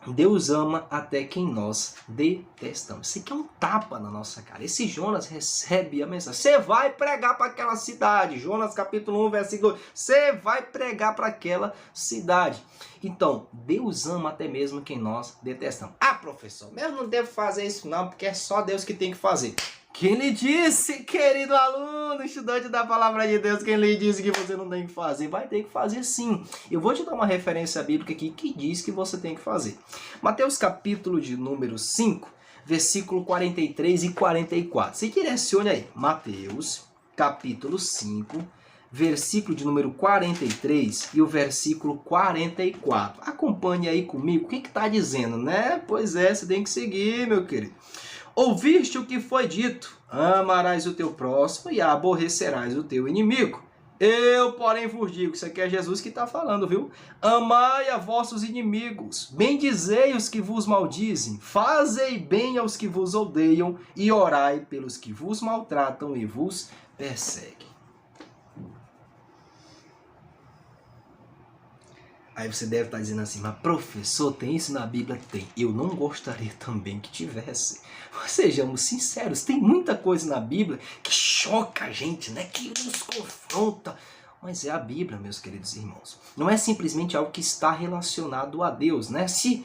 Deus ama até quem nós detestamos. Isso aqui é um tapa na nossa cara. Esse Jonas recebe a mensagem. Você vai pregar para aquela cidade. Jonas capítulo 1, versículo 2. Você vai pregar para aquela cidade. Então, Deus ama até mesmo quem nós detestamos. Ah, professor, mas eu não devo fazer isso não, porque é só Deus que tem que fazer. Quem lhe disse, querido aluno, estudante da palavra de Deus, quem lhe disse que você não tem que fazer? Vai ter que fazer sim. Eu vou te dar uma referência bíblica aqui que diz que você tem que fazer. Mateus capítulo de número 5, versículo 43 e 44. Se direcione aí. Mateus capítulo 5, versículo de número 43 e o versículo 44. Acompanhe aí comigo. O que está dizendo, né? Pois é, você tem que seguir, meu querido. Ouviste o que foi dito, amarás o teu próximo e aborrecerás o teu inimigo. Eu, porém, vos digo, isso aqui é Jesus que está falando, viu? Amai a vossos inimigos, bendizei os que vos maldizem, fazei bem aos que vos odeiam e orai pelos que vos maltratam e vos perseguem. Aí você deve estar dizendo assim, mas professor, tem isso na Bíblia? Tem. Eu não gostaria também que tivesse. Mas sejamos sinceros, tem muita coisa na Bíblia que choca a gente, né? Que nos confronta. Mas é a Bíblia, meus queridos irmãos. Não é simplesmente algo que está relacionado a Deus, né? Se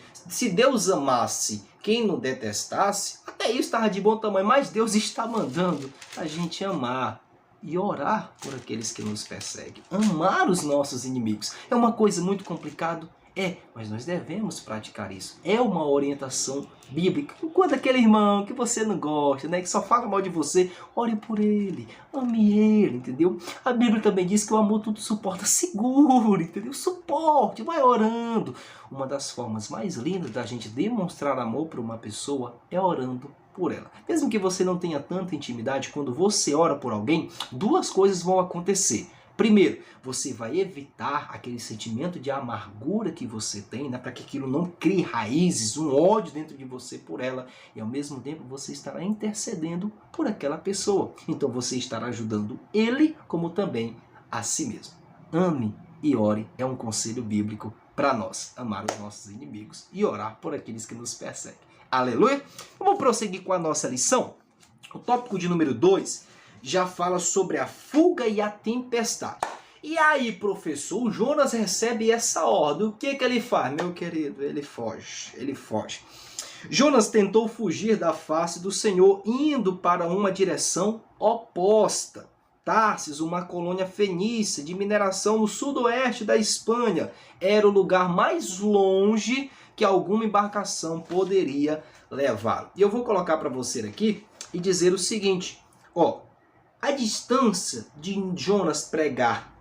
Deus amasse quem não detestasse, até isso estava de bom tamanho. Mas Deus está mandando a gente amar e orar por aqueles que nos perseguem. Amar os nossos inimigos. É uma coisa muito complicada? É, mas nós devemos praticar isso. É uma orientação bíblica. Enquanto aquele irmão que você não gosta, né, que só fala mal de você, ore por ele, ame ele, entendeu? A Bíblia também diz que o amor tudo suporta. Segure, entendeu? Suporte, vai orando. Uma das formas mais lindas da gente demonstrar amor para uma pessoa é orando por ela. Mesmo que você não tenha tanta intimidade, quando você ora por alguém, duas coisas vão acontecer. Primeiro, você vai evitar aquele sentimento de amargura que você tem, né, para que aquilo não crie raízes, um ódio dentro de você por ela. E ao mesmo tempo você estará intercedendo por aquela pessoa. Então você estará ajudando ele como também a si mesmo. Ame e ore é um conselho bíblico para nós. Amar os nossos inimigos e orar por aqueles que nos perseguem. Aleluia! Vamos prosseguir com a nossa lição. O tópico de número 2 já fala sobre a fuga e a tempestade. E aí, professor, o Jonas recebe essa ordem. O que ele faz, meu querido? Ele foge. Jonas tentou fugir da face do Senhor, indo para uma direção oposta. Tarsis, uma colônia fenícia de mineração no sudoeste da Espanha, era o lugar mais longe que alguma embarcação poderia levá-lo. E eu vou colocar para você aqui e dizer o seguinte, ó, a distância de Jonas pregar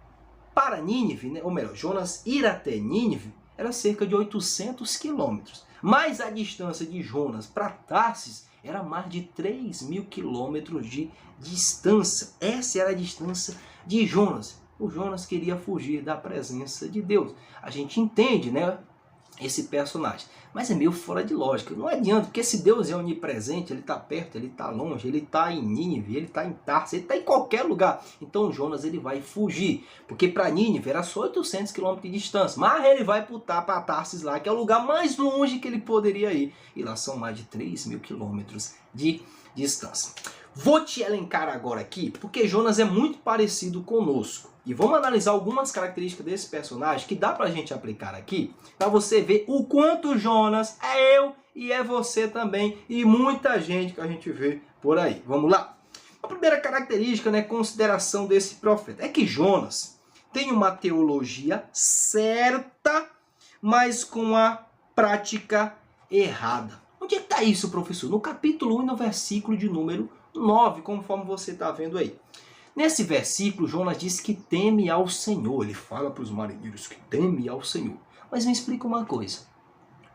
para Nínive, né, ou melhor, Jonas ir até Nínive, era cerca de 800 quilômetros. Mas a distância de Jonas para Tarsis era mais de 3.000 quilômetros de distância. Essa era a distância de Jonas. O Jonas queria fugir da presença de Deus. A gente entende, né, esse personagem. Mas é meio fora de lógica. Não adianta, porque se Deus é onipresente, ele está perto, ele está longe, ele está em Nínive, ele está em Tarsis, ele está em qualquer lugar. Então Jonas ele vai fugir, porque para Nínive era só 800 km de distância. Mas ele vai para Tarsis lá, que é o lugar mais longe que ele poderia ir. E lá são mais de 3.000 quilômetros de distância. Vou te elencar agora aqui, porque Jonas é muito parecido conosco. E vamos analisar algumas características desse personagem que dá pra gente aplicar aqui, para você ver o quanto Jonas é eu e é você também, e muita gente que a gente vê por aí. Vamos lá? A primeira característica, né, consideração desse profeta, é que Jonas tem uma teologia certa, mas com a prática errada. Onde é que está isso, professor? No capítulo 1 e no versículo de número 9, conforme você está vendo aí. Nesse versículo, Jonas diz que teme ao Senhor. Ele fala para os marinheiros que teme ao Senhor. Mas me explica uma coisa.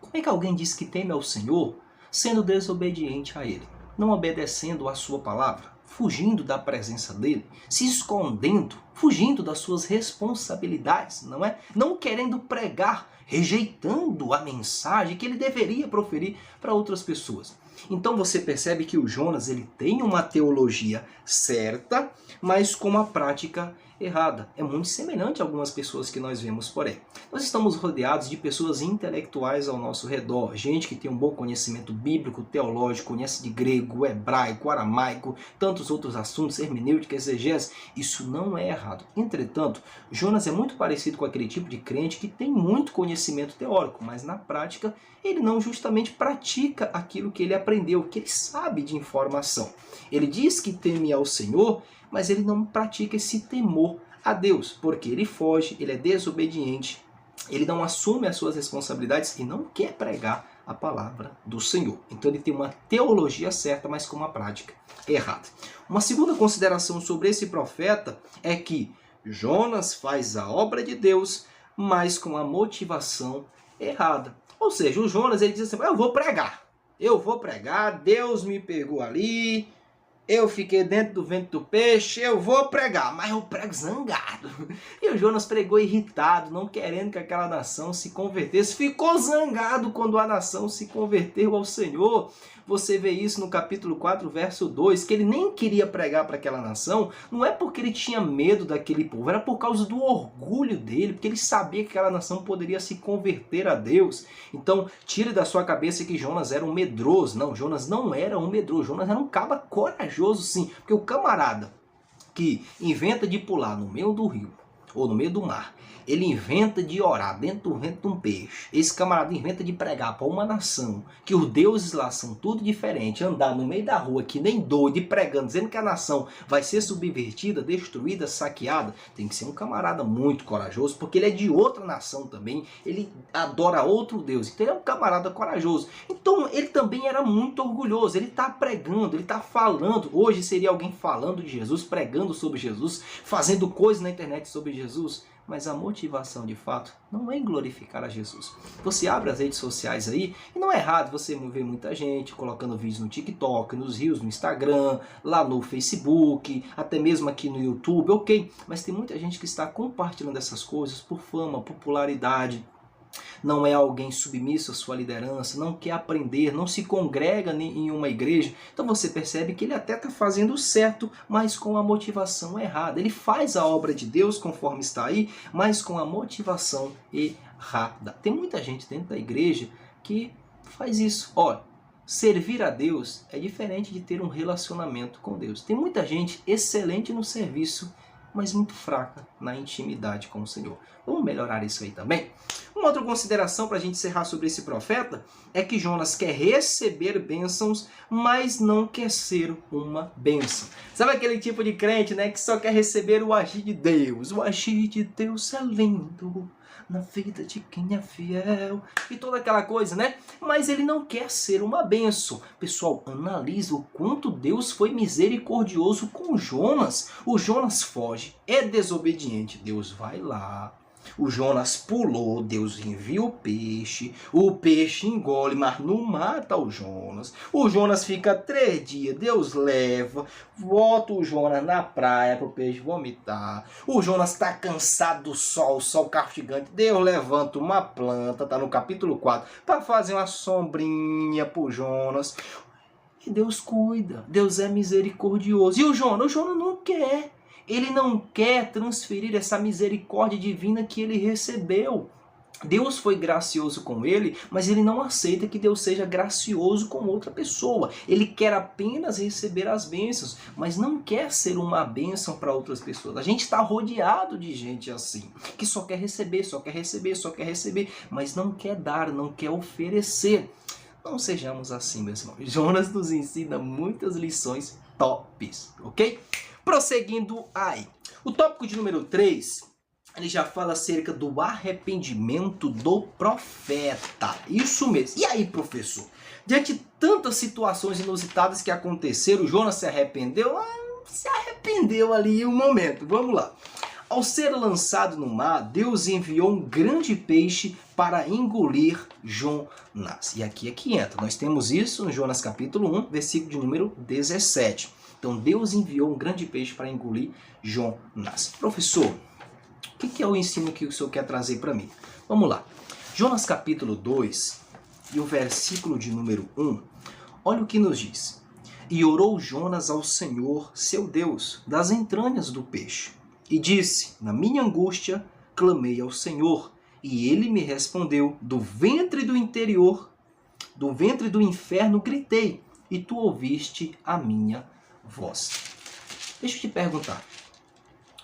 Como é que alguém diz que teme ao Senhor sendo desobediente a Ele? Não obedecendo a sua palavra? Fugindo da presença dEle? Se escondendo? Fugindo das suas responsabilidades, não é? Não querendo pregar rejeitando a mensagem que ele deveria proferir para outras pessoas. Então você percebe que o Jonas ele tem uma teologia certa, mas com uma prática errada. É muito semelhante a algumas pessoas que nós vemos por aí. Nós estamos rodeados de pessoas intelectuais ao nosso redor, gente que tem um bom conhecimento bíblico, teológico, conhece de grego, hebraico, aramaico, tantos outros assuntos, hermenêutica, exegese. Isso não é errado. Entretanto, Jonas é muito parecido com aquele tipo de crente que tem muito conhecimento teórico, mas na prática ele não justamente pratica aquilo que ele aprendeu, que ele sabe de informação. Ele diz que teme ao Senhor, mas ele não pratica esse temor a Deus, porque ele foge, ele é desobediente, ele não assume as suas responsabilidades e não quer pregar a palavra do Senhor. Então ele tem uma teologia certa, mas com uma prática errada. Uma segunda consideração sobre esse profeta é que Jonas faz a obra de Deus, mas com a motivação errada. Ou seja, o Jonas ele diz assim, eu vou pregar, Deus me pegou ali, eu fiquei dentro do ventre do peixe, eu vou pregar, mas eu prego zangado. E o Jonas pregou irritado, não querendo que aquela nação se convertesse. Ficou zangado quando a nação se converteu ao Senhor. Você vê isso no capítulo 4, verso 2, que ele nem queria pregar para aquela nação, não é porque ele tinha medo daquele povo, era por causa do orgulho dele, porque ele sabia que aquela nação poderia se converter a Deus. Então, tire da sua cabeça que Jonas era um medroso. Não, Jonas não era um medroso, Jonas era um caba corajoso sim, porque o camarada que inventa de pular no meio do rio, ou no meio do mar, ele inventa de orar dentro do ventre de um peixe. Esse camarada inventa de pregar para uma nação, que os deuses lá são tudo diferente, andar no meio da rua que nem doido e pregando, dizendo que a nação vai ser subvertida, destruída, saqueada. Tem que ser um camarada muito corajoso, porque ele é de outra nação também, ele adora outro Deus, então ele é um camarada corajoso. Então ele também era muito orgulhoso, ele está pregando, ele está falando. Hoje seria alguém falando de Jesus, pregando sobre Jesus, fazendo coisas na internet sobre Jesus. Mas a motivação de fato não é em glorificar a Jesus. Você abre as redes sociais aí e não é errado você ver muita gente colocando vídeos no TikTok, nos Reels, no Instagram, lá no Facebook, até mesmo aqui no YouTube, ok. Mas tem muita gente que está compartilhando essas coisas por fama, popularidade. Não é alguém submisso à sua liderança, não quer aprender, não se congrega em uma igreja. Então você percebe que ele até está fazendo certo, mas com a motivação errada. Ele faz a obra de Deus conforme está aí, mas com a motivação errada. Tem muita gente dentro da igreja que faz isso. Olha, servir a Deus é diferente de ter um relacionamento com Deus. Tem muita gente excelente no serviço, mas muito fraca na intimidade com o Senhor. Vamos melhorar isso aí também? Uma outra consideração para a gente encerrar sobre esse profeta é que Jonas quer receber bênçãos, mas não quer ser uma bênção. Sabe aquele tipo de crente, né, que só quer receber o agir de Deus? O agir de Deus é lindo na vida de quem é fiel e toda aquela coisa, né? Mas ele não quer ser uma bênção. Pessoal, analisa o quanto Deus foi misericordioso com Jonas. O Jonas foge, é desobediente, Deus vai lá. O Jonas pulou, Deus envia o peixe engole, mas não mata o Jonas. O Jonas fica 3 dias, Deus leva, volta o Jonas na praia para o peixe vomitar. O Jonas está cansado do sol, o sol castigante, Deus levanta uma planta, está no capítulo 4, para fazer uma sombrinha para o Jonas. E Deus cuida, Deus é misericordioso. E o Jonas não quer. Ele não quer transferir essa misericórdia divina que ele recebeu. Deus foi gracioso com ele, mas ele não aceita que Deus seja gracioso com outra pessoa. Ele quer apenas receber as bênçãos, mas não quer ser uma bênção para outras pessoas. A gente está rodeado de gente assim, que só quer receber, só quer receber, só quer receber, mas não quer dar, não quer oferecer. Não sejamos assim, meus irmãos. Jonas nos ensina muitas lições tops, ok? Prosseguindo aí. O tópico de número 3, ele já fala acerca do arrependimento do profeta. Isso mesmo. E aí, professor? Diante de tantas situações inusitadas que aconteceram, Jonas se arrependeu? Se arrependeu ali em um momento. Vamos lá. Ao ser lançado no mar, Deus enviou um grande peixe para engolir Jonas. E aqui é que entra. Nós temos isso no Jonas capítulo 1, versículo de número 17. Então Deus enviou um grande peixe para engolir Jonas. Professor, o que é o ensino que o senhor quer trazer para mim? Vamos lá. Jonas capítulo 2 e o versículo de número 1, olha o que nos diz. E orou Jonas ao Senhor, seu Deus, das entranhas do peixe, e disse, na minha angústia, clamei ao Senhor, e ele me respondeu, do ventre do interior, do ventre do inferno gritei, e tu ouviste a minha voz. Deixa eu te perguntar,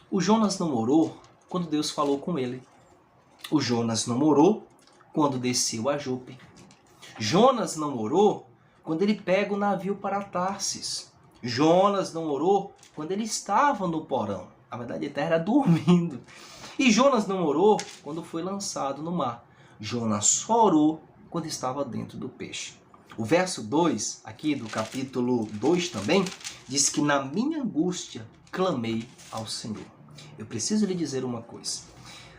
o Jonas não orou quando Deus falou com ele. O Jonas não orou quando desceu a Jope. Jonas não orou quando ele pega o navio para Tarsis. Jonas não orou quando ele estava no porão. Na verdade, ele estava dormindo. E Jonas não orou quando foi lançado no mar. Jonas só orou quando estava dentro do peixe. O verso 2, aqui do capítulo 2 também, diz que na minha angústia clamei ao Senhor. Eu preciso lhe dizer uma coisa.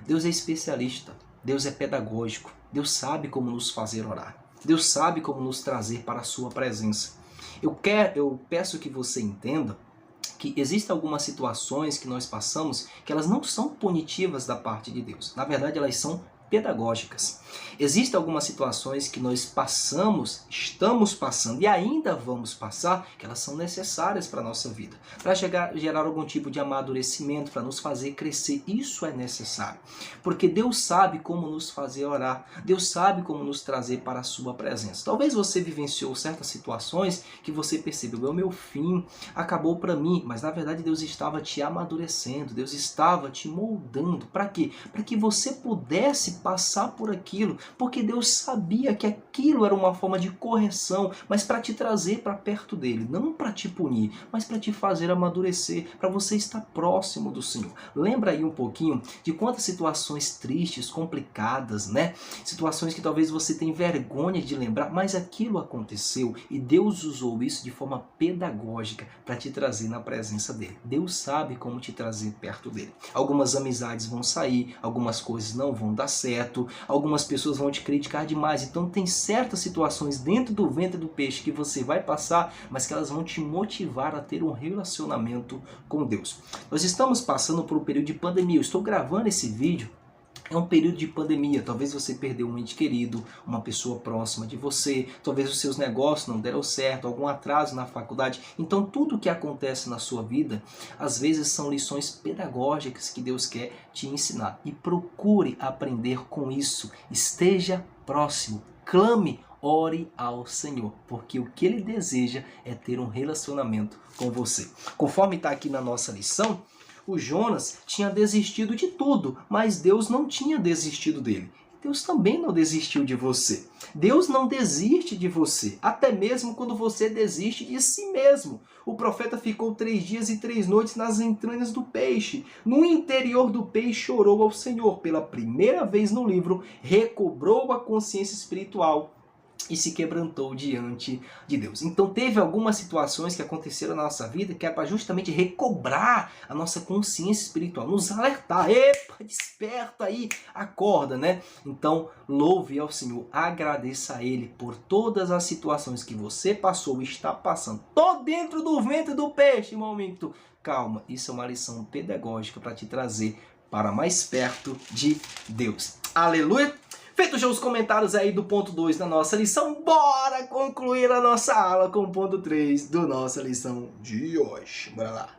Deus é especialista, Deus é pedagógico, Deus sabe como nos fazer orar. Deus sabe como nos trazer para a sua presença. Eu peço que você entenda que existem algumas situações que nós passamos que elas não são punitivas da parte de Deus. Na verdade, elas são pedagógicas. Existem algumas situações que nós passamos, estamos passando e ainda vamos passar, que elas são necessárias para a nossa vida, para gerar algum tipo de amadurecimento, para nos fazer crescer. Isso é necessário, porque Deus sabe como nos fazer orar, Deus sabe como nos trazer para a sua presença. Talvez você vivenciou certas situações que você percebeu, o meu fim acabou para mim, mas na verdade Deus estava te amadurecendo, Deus estava te moldando. Para quê? Para que você pudesse passar por aquilo, porque Deus sabia que aquilo era uma forma de correção, mas para te trazer para perto dele, não para te punir, mas para te fazer amadurecer, para você estar próximo do Senhor. Lembra aí um pouquinho de quantas situações tristes, complicadas, né? Situações que talvez você tenha vergonha de lembrar, mas aquilo aconteceu e Deus usou isso de forma pedagógica para te trazer na presença dele. Deus sabe como te trazer perto dele. Algumas amizades vão sair, algumas coisas não vão dar certo, algumas pessoas vão te criticar demais, então tem certas situações dentro do ventre do peixe que você vai passar, mas que elas vão te motivar a ter um relacionamento com Deus. Nós estamos passando por um período de pandemia, eu estou gravando esse vídeo, é um período de pandemia, talvez você perdeu um ente querido, uma pessoa próxima de você, talvez os seus negócios não deram certo, algum atraso na faculdade. Então tudo o que acontece na sua vida, às vezes são lições pedagógicas que Deus quer te ensinar. E procure aprender com isso, esteja próximo, clame, ore ao Senhor, porque o que Ele deseja é ter um relacionamento com você. Conforme está aqui na nossa lição, o Jonas tinha desistido de tudo, mas Deus não tinha desistido dele. Deus também não desistiu de você. Deus não desiste de você, até mesmo quando você desiste de si mesmo. O profeta ficou 3 dias e 3 noites nas entranhas do peixe. No interior do peixe orou ao Senhor. Pela primeira vez no livro, recobrou a consciência espiritual e se quebrantou diante de Deus. Então teve algumas situações que aconteceram na nossa vida que é para justamente recobrar a nossa consciência espiritual, nos alertar. Epa, desperta aí, acorda, né? Então louve ao Senhor, agradeça a Ele por todas as situações que você passou e está passando. Tô dentro do ventre do peixe, momento. Calma, isso é uma lição pedagógica para te trazer para mais perto de Deus. Aleluia! Feitos já os comentários aí do ponto 2 da nossa lição, bora concluir a nossa aula com o ponto 3 da nossa lição de hoje. Bora lá.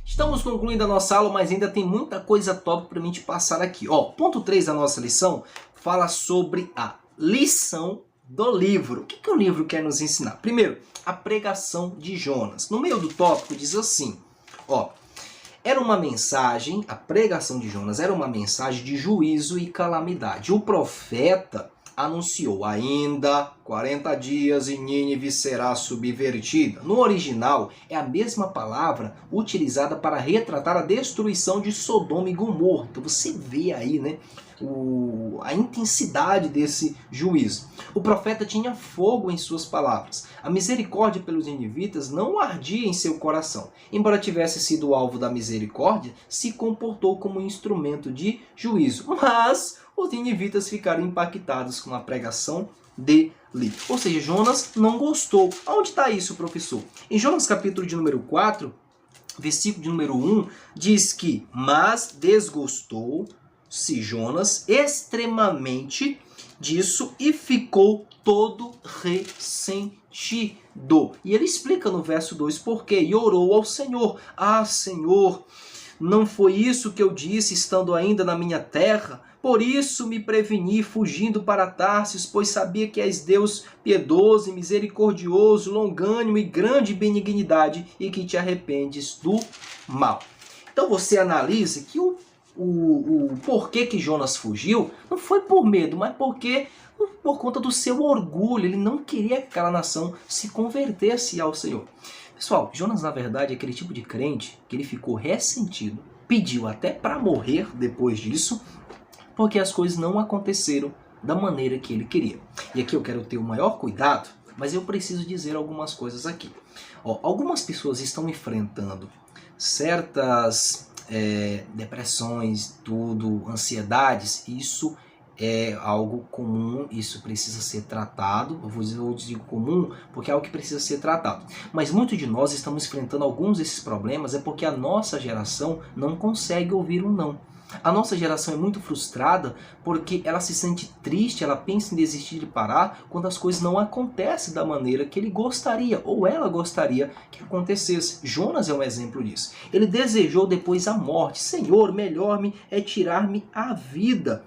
Estamos concluindo a nossa aula, mas ainda tem muita coisa top para mim te passar aqui. Ó, ponto 3 da nossa lição fala sobre a lição do livro. O que o livro quer nos ensinar? Primeiro, a pregação de Jonas. No meio do tópico diz assim, ó. Era uma mensagem, a pregação de Jonas era uma mensagem de juízo e calamidade. O profeta anunciou ainda 40 dias e Nínive será subvertida. No original é a mesma palavra utilizada para retratar a destruição de Sodoma e Gomorra. Então você vê aí, né, a intensidade desse juízo. O profeta tinha fogo em suas palavras. A misericórdia pelos ninivitas não ardia em seu coração. Embora tivesse sido alvo da misericórdia, se comportou como instrumento de juízo. Mas os ninivitas ficaram impactados com a pregação dele. Ou seja, Jonas não gostou. Onde está isso, professor? Em Jonas capítulo de número 4, versículo de número 1, diz que, mas desgostou-se Jonas extremamente disso e ficou todo ressentido. E ele explica no verso 2 por quê. E orou ao Senhor: ah, Senhor, não foi isso que eu disse estando ainda na minha terra? Por isso me preveni, fugindo para Tarsis, pois sabia que és Deus piedoso e misericordioso, longânimo e grande benignidade, e que te arrependes do mal. Então você analisa que o porquê que Jonas fugiu não foi por medo, mas por conta do seu orgulho. Ele não queria que aquela nação se convertesse ao Senhor. Pessoal, Jonas na verdade é aquele tipo de crente que ele ficou ressentido, pediu até para morrer depois disso, porque as coisas não aconteceram da maneira que ele queria. E aqui eu quero ter o maior cuidado, mas eu preciso dizer algumas coisas aqui. Algumas pessoas estão enfrentando certas depressões, ansiedades. Isso é algo comum, isso precisa ser tratado. Eu digo comum porque é algo que precisa ser tratado. Mas muitos de nós estamos enfrentando alguns desses problemas porque a nossa geração não consegue ouvir um não. A nossa geração é muito frustrada porque ela se sente triste, ela pensa em desistir de parar quando as coisas não acontecem da maneira que ele gostaria ou ela gostaria que acontecesse. Jonas é um exemplo disso. Ele desejou depois a morte. Senhor, melhor-me é tirar-me a vida.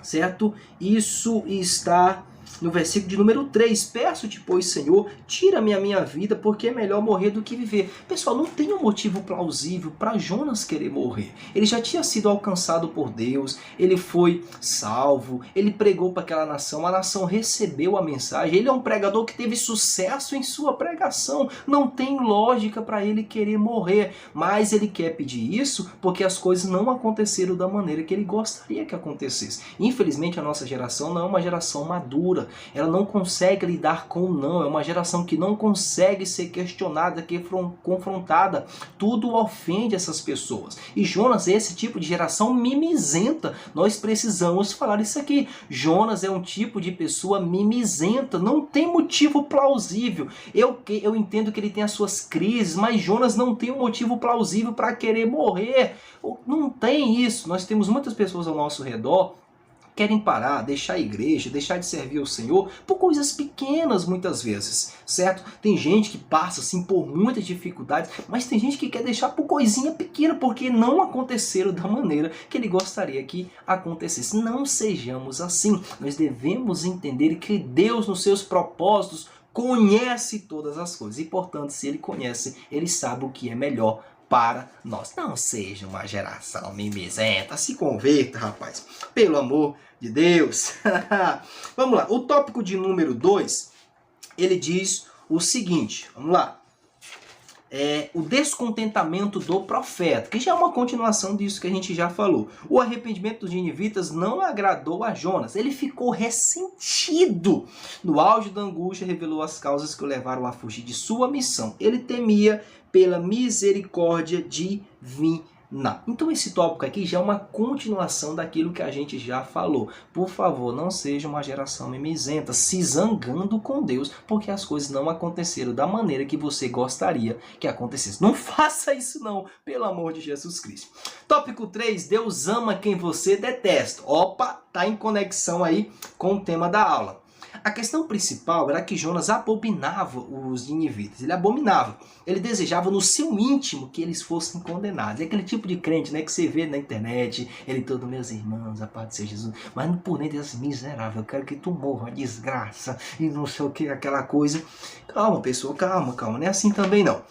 Certo? Isso está no versículo de número 3. Peço-te, pois, Senhor, tira-me a minha vida, porque é melhor morrer do que viver. Pessoal, não tem um motivo plausível para Jonas querer morrer. Ele já tinha sido alcançado por Deus, ele foi salvo, ele pregou para aquela nação, a nação recebeu a mensagem, ele é um pregador que teve sucesso em sua pregação. Não tem lógica para ele querer morrer, mas ele quer pedir isso porque as coisas não aconteceram da maneira que ele gostaria que acontecesse. Infelizmente, a nossa geração não é uma geração madura. Ela não consegue lidar com o não. É uma geração que não consegue ser questionada, que é confrontada. Tudo ofende essas pessoas. E Jonas é esse tipo de geração mimizenta. Nós precisamos falar isso aqui. Jonas é um tipo de pessoa mimizenta. Não tem motivo plausível. Eu entendo que ele tem as suas crises, mas Jonas não tem um motivo plausível para querer morrer. Não tem isso. Nós temos muitas pessoas ao nosso redor querem parar, deixar a igreja, deixar de servir ao Senhor por coisas pequenas muitas vezes, certo? Tem gente que passa assim por muitas dificuldades, mas tem gente que quer deixar por coisinha pequena porque não aconteceram da maneira que ele gostaria que acontecesse. Não sejamos assim. Nós devemos entender que Deus, nos seus propósitos, conhece todas as coisas e, portanto, se ele conhece, ele sabe o que é melhor para nós. Não seja uma geração mimizenta. Se converta, rapaz. Pelo amor de Deus. Vamos lá. O tópico de número 2, ele diz o seguinte. Vamos lá. O descontentamento do profeta, que já é uma continuação disso que a gente já falou. O arrependimento dos ninivitas não agradou a Jonas. Ele ficou ressentido. No auge da angústia, revelou as causas que o levaram a fugir de sua missão. Ele temia pela misericórdia divina. Então esse tópico aqui já é uma continuação daquilo que a gente já falou. Por favor, não seja uma geração mimizenta, se zangando com Deus, porque as coisas não aconteceram da maneira que você gostaria que acontecesse. Não faça isso não, pelo amor de Jesus Cristo. Tópico 3, Deus ama quem você detesta. Opa, tá em conexão aí com o tema da aula. A questão principal era que Jonas abominava os ninivitas. Ele abominava. Ele desejava no seu íntimo que eles fossem condenados. É aquele tipo de crente, né, que você vê na internet. Ele todo, meus irmãos, a paz de ser Jesus. Mas por dentro é assim, miserável, eu quero que tu morra, desgraça. E não sei o que, aquela coisa. Calma, pessoal, calma. Não é assim também não.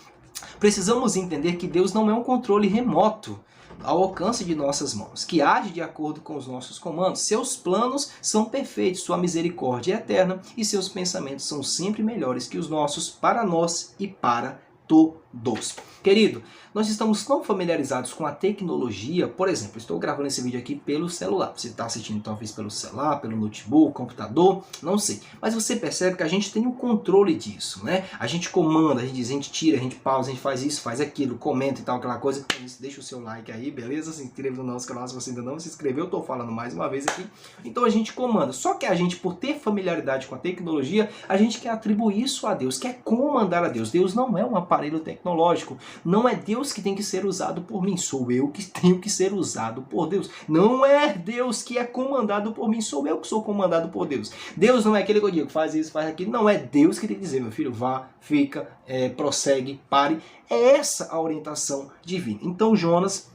Precisamos entender que Deus não é um controle remoto ao alcance de nossas mãos, que age de acordo com os nossos comandos. Seus planos são perfeitos, sua misericórdia é eterna e seus pensamentos são sempre melhores que os nossos para nós e para todos. Querido, nós estamos tão familiarizados com a tecnologia, por exemplo, estou gravando esse vídeo aqui pelo celular. Você está assistindo talvez pelo celular, pelo notebook, computador, não sei. Mas você percebe que a gente tem o controle disso, né? A gente comanda, a gente tira, a gente pausa, a gente faz isso, faz aquilo, comenta e tal, aquela coisa. Por isso, deixa o seu like aí, beleza? Se inscreva no nosso canal se você ainda não se inscreveu, eu estou falando mais uma vez aqui. Então a gente comanda. Só que a gente, por ter familiaridade com a tecnologia, a gente quer atribuir isso a Deus, quer comandar a Deus. Deus não é um aparelho tecnológico. tecnológico. Não é Deus que tem que ser usado por mim, sou eu que tenho que ser usado por Deus. Não é Deus que é comandado por mim, sou eu que sou comandado por Deus. Deus não é aquele que eu digo, faz isso, faz aquilo. Não é Deus que tem que dizer, meu filho, vá, fica, prossegue, pare. É essa a orientação divina. Então Jonas,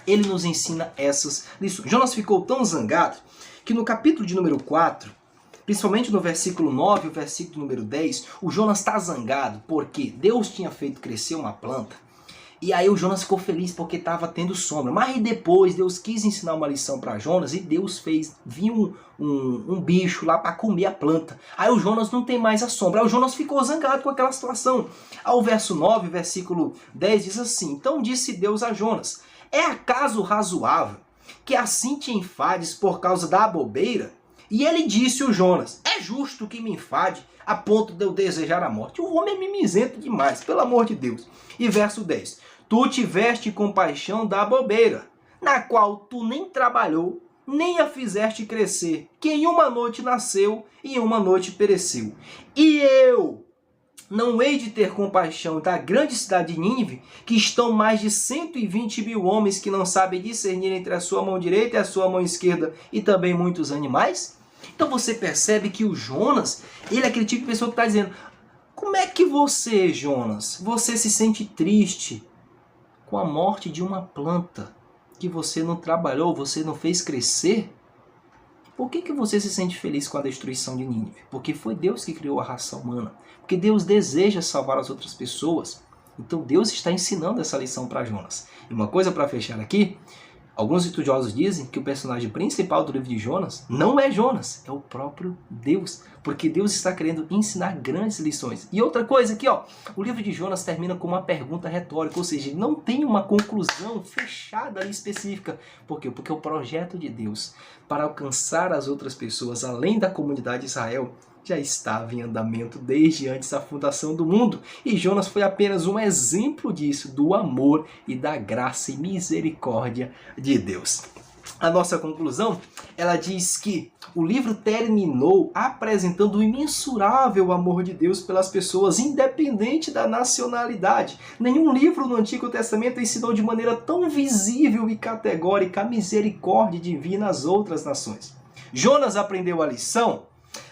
ele nos ensina essas lições. Jonas ficou tão zangado que no capítulo de número 4, principalmente no versículo 9 e o versículo número 10, o Jonas está zangado porque Deus tinha feito crescer uma planta. E aí o Jonas ficou feliz porque estava tendo sombra. Mas depois Deus quis ensinar uma lição para Jonas e Deus fez vir um bicho lá para comer a planta. Aí o Jonas não tem mais a sombra. Aí o Jonas ficou zangado com aquela situação. Ao verso 9, versículo 10 diz assim: então disse Deus a Jonas: é acaso razoável que assim te enfades por causa da bobeira? E ele disse o Jonas: é justo que me enfade a ponto de eu desejar a morte. O homem é mimizento demais, pelo amor de Deus. E verso 10: tu tiveste compaixão da bobeira, na qual tu nem trabalhou, nem a fizeste crescer, que em uma noite nasceu e em uma noite pereceu. E eu não hei de ter compaixão da grande cidade de Nínive, que estão mais de 120 mil homens que não sabem discernir entre a sua mão direita e a sua mão esquerda, e também muitos animais? Então você percebe que o Jonas, ele é aquele tipo de pessoa que está dizendo: como é que você, Jonas, você se sente triste com a morte de uma planta que você não trabalhou, você não fez crescer? Por que você se sente feliz com a destruição de Nínive? Porque foi Deus que criou a raça humana. Porque Deus deseja salvar as outras pessoas. Então Deus está ensinando essa lição para Jonas. E uma coisa para fechar aqui: alguns estudiosos dizem que o personagem principal do livro de Jonas não é Jonas, é o próprio Deus. Porque Deus está querendo ensinar grandes lições. E outra coisa aqui, ó, o livro de Jonas termina com uma pergunta retórica, ou seja, ele não tem uma conclusão fechada ali específica. Por quê? Porque o projeto de Deus para alcançar as outras pessoas além da comunidade de Israel já estava em andamento desde antes da fundação do mundo. E Jonas foi apenas um exemplo disso, do amor e da graça e misericórdia de Deus. A nossa conclusão, ela diz que o livro terminou apresentando o imensurável amor de Deus pelas pessoas, independente da nacionalidade. Nenhum livro no Antigo Testamento ensinou de maneira tão visível e categórica a misericórdia divina às outras nações. Jonas aprendeu a lição?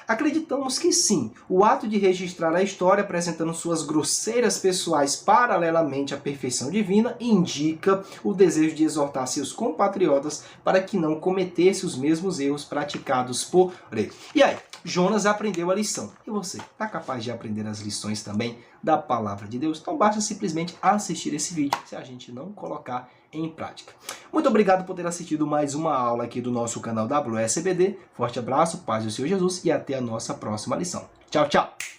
Acreditamos que sim. O ato de registrar a história apresentando suas grosseiras pessoais paralelamente à perfeição divina indica o desejo de exortar seus compatriotas para que não cometesse os mesmos erros praticados por ele. E aí, Jonas aprendeu a lição. E você, está capaz de aprender as lições também da palavra de Deus? Então basta simplesmente assistir esse vídeo, se a gente não colocar em prática. Muito obrigado por ter assistido mais uma aula aqui do nosso canal WSEBD. Forte abraço, paz do Senhor Jesus e até a nossa próxima lição. Tchau, tchau!